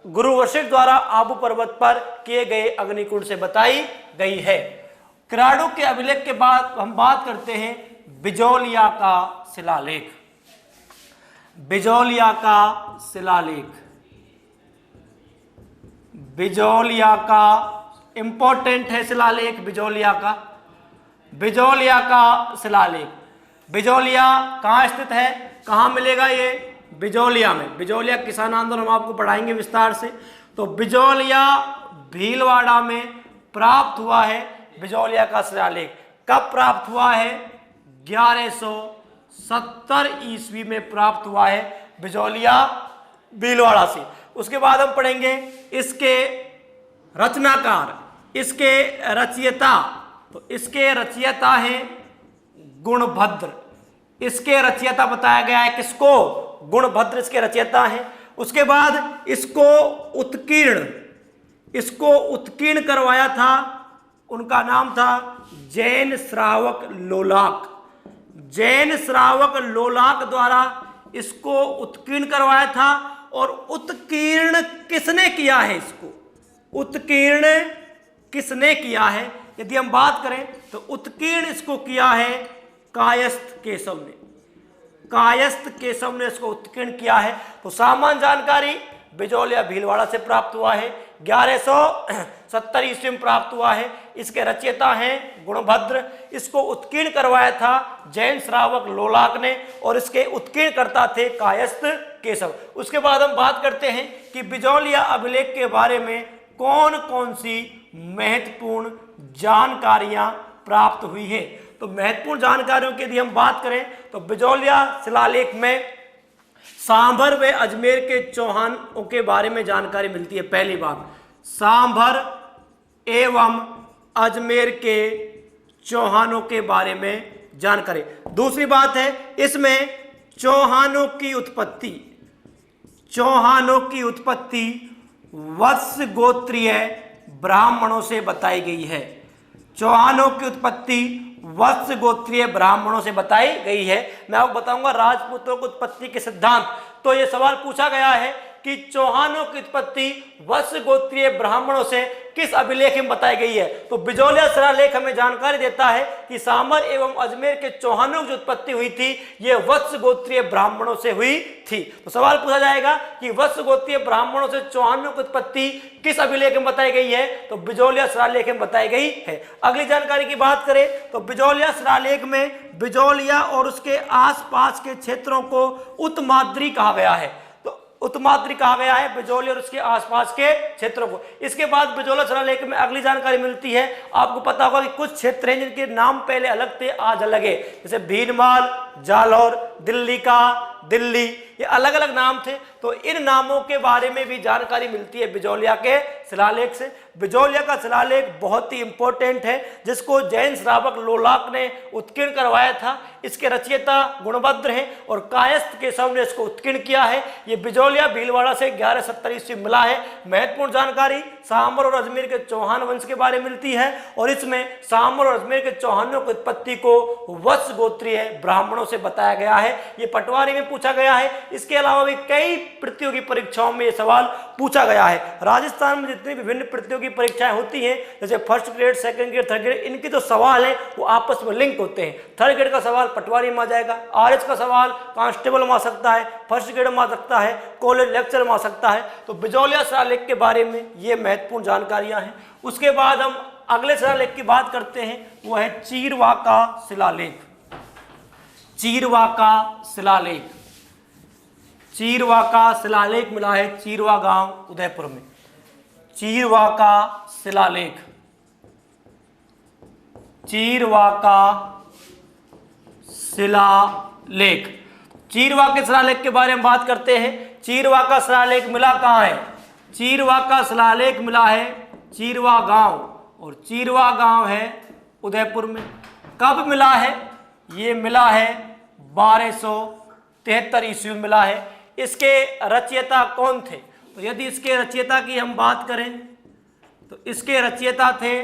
गुरु वशिष्ठ द्वारा आबू पर्वत पर किए गए अग्निकुंड से बताई गई है। क्राडू के अभिलेख के बाद हम बात करते हैं बिजौलिया का शिलालेख। बिजौलिया का शिलालेख, बिजौलिया का इंपॉर्टेंट है शिलालेख। बिजौलिया का शिलालेख। बिजौलिया कहाँ स्थित है, कहाँ मिलेगा ये? बिजौलिया में। बिजौलिया किसान आंदोलन हम आपको पढ़ाएंगे विस्तार से। तो बिजौलिया भीलवाड़ा में प्राप्त हुआ है बिजौलिया का शिलालेख। कब प्राप्त हुआ है? 1170 ईस्वी में प्राप्त हुआ है बिजौलिया भीलवाड़ा से। उसके बाद हम पढ़ेंगे इसके रचनाकार, इसके रचयिता। तो इसके रचयिता हैं गुणभद्र। इसके रचयिता बताया गया है किसको? गुणभद्र इसके रचयिता हैं। उसके बाद इसको उत्कीर्ण करवाया था, उनका नाम था जैन श्रावक लोलाक। जैन श्रावक लोलाक द्वारा इसको उत्कीर्ण करवाया था। और उत्कीर्ण किसने किया है इसको? उत्कीर्ण किसने किया है? यदि हम बात करें तो उत्कीर्ण इसको किया है कायस्थ केशव ने। कायस्थ केशव ने इसको उत्कीर्ण किया है। तो सामान्य जानकारी बिजौलिया भीलवाड़ा से प्राप्त हुआ है, 1170 ईस्वी में प्राप्त हुआ है। इसके रचयिता हैं गुणभद्र। इसको उत्कीर्ण करवाया था जैन श्रावक लोलाक ने, और इसके उत्कीर्ण करता थे कायस्थ केशव। उसके बाद हम बात करते हैं कि बिजौलिया अभिलेख के बारे में कौन कौन सी महत्वपूर्ण जानकारियां प्राप्त हुई है। तो महत्वपूर्ण जानकारियों की यदि हम बात करें तो बिजौलिया शिलालेख में सांभर व अजमेर के चौहानों के बारे में जानकारी मिलती है। पहली बात, सांभर एवं अजमेर के चौहानों के बारे में जानकारी। दूसरी बात है इसमें चौहानों की उत्पत्ति वत्स गोत्रीय ब्राह्मणों से बताई गई है। चौहानों की उत्पत्ति वत्स गोत्रीय ब्राह्मणों से बताई गई है। मैं आपको बताऊंगा राजपूतों की उत्पत्ति के सिद्धांत। तो यह सवाल पूछा गया है कि चौहानों की उत्पत्ति वत्स गोत्रीय ब्राह्मणों से किस अभिलेख में बताई गई है। तो बिजौलिया शिलालेख हमें जानकारी देता है कि सांभर एवं अजमेर के चौहानों की जो उत्पत्ति हुई थी यह वत्स गोत्रीय ब्राह्मणों से हुई थी। तो सवाल पूछा जाएगा कि वत्स गोत्रीय ब्राह्मणों से चौहानों की उत्पत्ति किस अभिलेख में बताई गई है? तो बिजौलिया शिलालेख में बताई गई है। अगली जानकारी की बात करें तो बिजौलिया शिलालेख में बिजौलिया और उसके आसपास के क्षेत्रों को उत्माद्री कहा गया है। उत्माद्री कहा गया है बिजौलिया और उसके आसपास के क्षेत्रों को। इसके बाद बिजौलिया शिलालेख में अगली जानकारी मिलती है। आपको पता होगा कि कुछ क्षेत्र हैं जिनके नाम पहले अलग थे आज अलग है, जैसे भीनमाल, जालौर, दिल्ली, ये अलग अलग नाम थे। तो इन नामों के बारे में भी जानकारी मिलती है बिजौलिया के शिलालेख से। बिजौलिया का शिलालेख बहुत ही इंपॉर्टेंट है, जिसको जैन श्रावक लोलाक ने उत्कीर्ण करवाया था। इसके रचयिता गुणभद्र हैं और कायस्थ केशव ने इसको उत्कीर्ण किया है। ये बिजौलिया भीलवाड़ा से 1170 ईस्वी मिला है। महत्वपूर्ण जानकारी सांभर और अजमेर के चौहान वंश के बारे में मिलती है, और इसमें सांभर और अजमेर के चौहानों की उत्पत्ति को वत्स गोत्रीय ब्राह्मणों से बताया गया है। ये पटवारी में पूछा गया है। इसके अलावा भी कई प्रतियोगी परीक्षाओं में ये सवाल पूछा गया है। राजस्थान में जितनी विभिन्न प्रतियोगी परीक्षाएं होती हैं, जैसे first grade, second grade, third grade, इनके जो सवाल हैं वो आपस में लिंक होते हैं। थर्ड ग्रेड का सवाल पटवारी में आ जाएगा, आरएच का सवाल कांस्टेबल में आ सकता है, फर्स्ट ग्रेड में आ सकता है, कॉलेज लेक्चर में आ सकता है। तो बिजौलिया शिलालेख के बारे में ये महत्वपूर्ण जानकारियां हैं। उसके बाद हम अगले शिलालेख की बात करते हैं, वो है चीरवा का शिलालेख। चीरवा का शिलालेख, चीरवा का शिलालेख मिला है चीरवा गांव उदयपुर में। चीरवा का शिलालेख, चीरवा का शिलालेख। चीरवा के शिलालेख के बारे में बात करते हैं। चीरवा का शिलालेख मिला कहाँ है? चीरवा का शिलालेख मिला है चीरवा गांव, और चीरवा गांव है उदयपुर में। कब मिला है? ये मिला है 1273 ईस्वी में मिला है। इसके रचयिता कौन थे? तो यदि इसके रचयिता की हम बात करें तो इसके रचयिता थे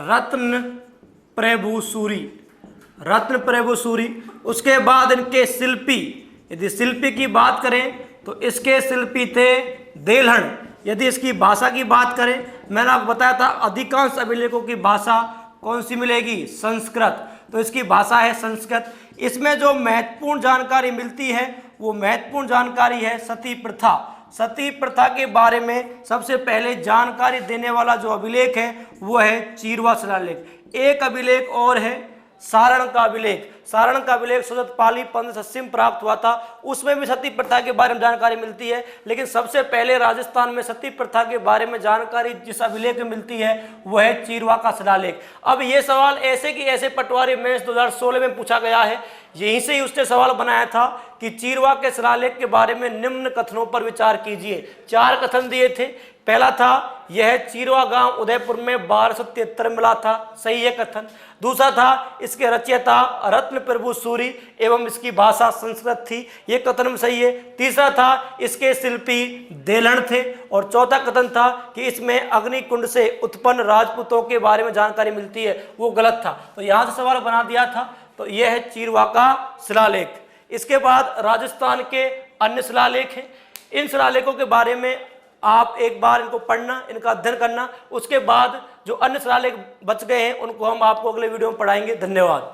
रत्न प्रभु सूरी, रत्न प्रभु सूरी। उसके बाद इनके शिल्पी, यदि शिल्पी की बात करें तो इसके शिल्पी थे देलहन। यदि इसकी भाषा की बात करें, मैंने आपको बताया था अधिकांश अभिलेखों की भाषा कौन सी मिलेगी? संस्कृत। तो इसकी भाषा है संस्कृत। इसमें जो महत्वपूर्ण जानकारी मिलती है वो महत्वपूर्ण जानकारी है सती प्रथा। सती प्रथा के बारे में सबसे पहले जानकारी देने वाला जो अभिलेख है वो है चीरवा शिलालेख। एक अभिलेख और है सारण का अभिलेख। सारण का अभिलेख सुदत पाली 1580 में प्राप्त हुआ था। उसमें भी सती प्रथा के बारे में जानकारी मिलती है, लेकिन सबसे पहले राजस्थान में सती प्रथा के बारे में जानकारी जिस अभिलेख में मिलती है वह है चीरवा का शिलालेख। अब ये सवाल ऐसे कि ऐसे पटवारी मेंस 2016 में पूछा गया है। यहीं से ही उसने सवाल बनाया था कि चीरवा के शिलालेख के बारे में निम्न कथनों पर विचार कीजिए। 4 कथन दिए थे। पहला था यह चीरवा गांव उदयपुर में 1273 मिला था, सही है कथन। दूसरा था इसके रचयिता रत्न प्रभु सूरी एवं इसकी भाषा संस्कृत थी, ये कथन में सही है। तीसरा था इसके शिल्पी देलहन थे, और चौथा कथन था कि इसमें अग्निकुंड से उत्पन्न राजपूतों के बारे में जानकारी मिलती है, वो गलत था। तो यहाँ से सवाल बना दिया था। तो यह है चीरवा का शिलालेख। इसके बाद राजस्थान के अन्य शिलालेख हैं। इन शिलालेखों के बारे में आप एक बार इनको पढ़ना, इनका अध्ययन करना। उसके बाद जो अन्य शिलालेख बच गए हैं उनको हम आपको अगले वीडियो में पढ़ाएंगे। धन्यवाद।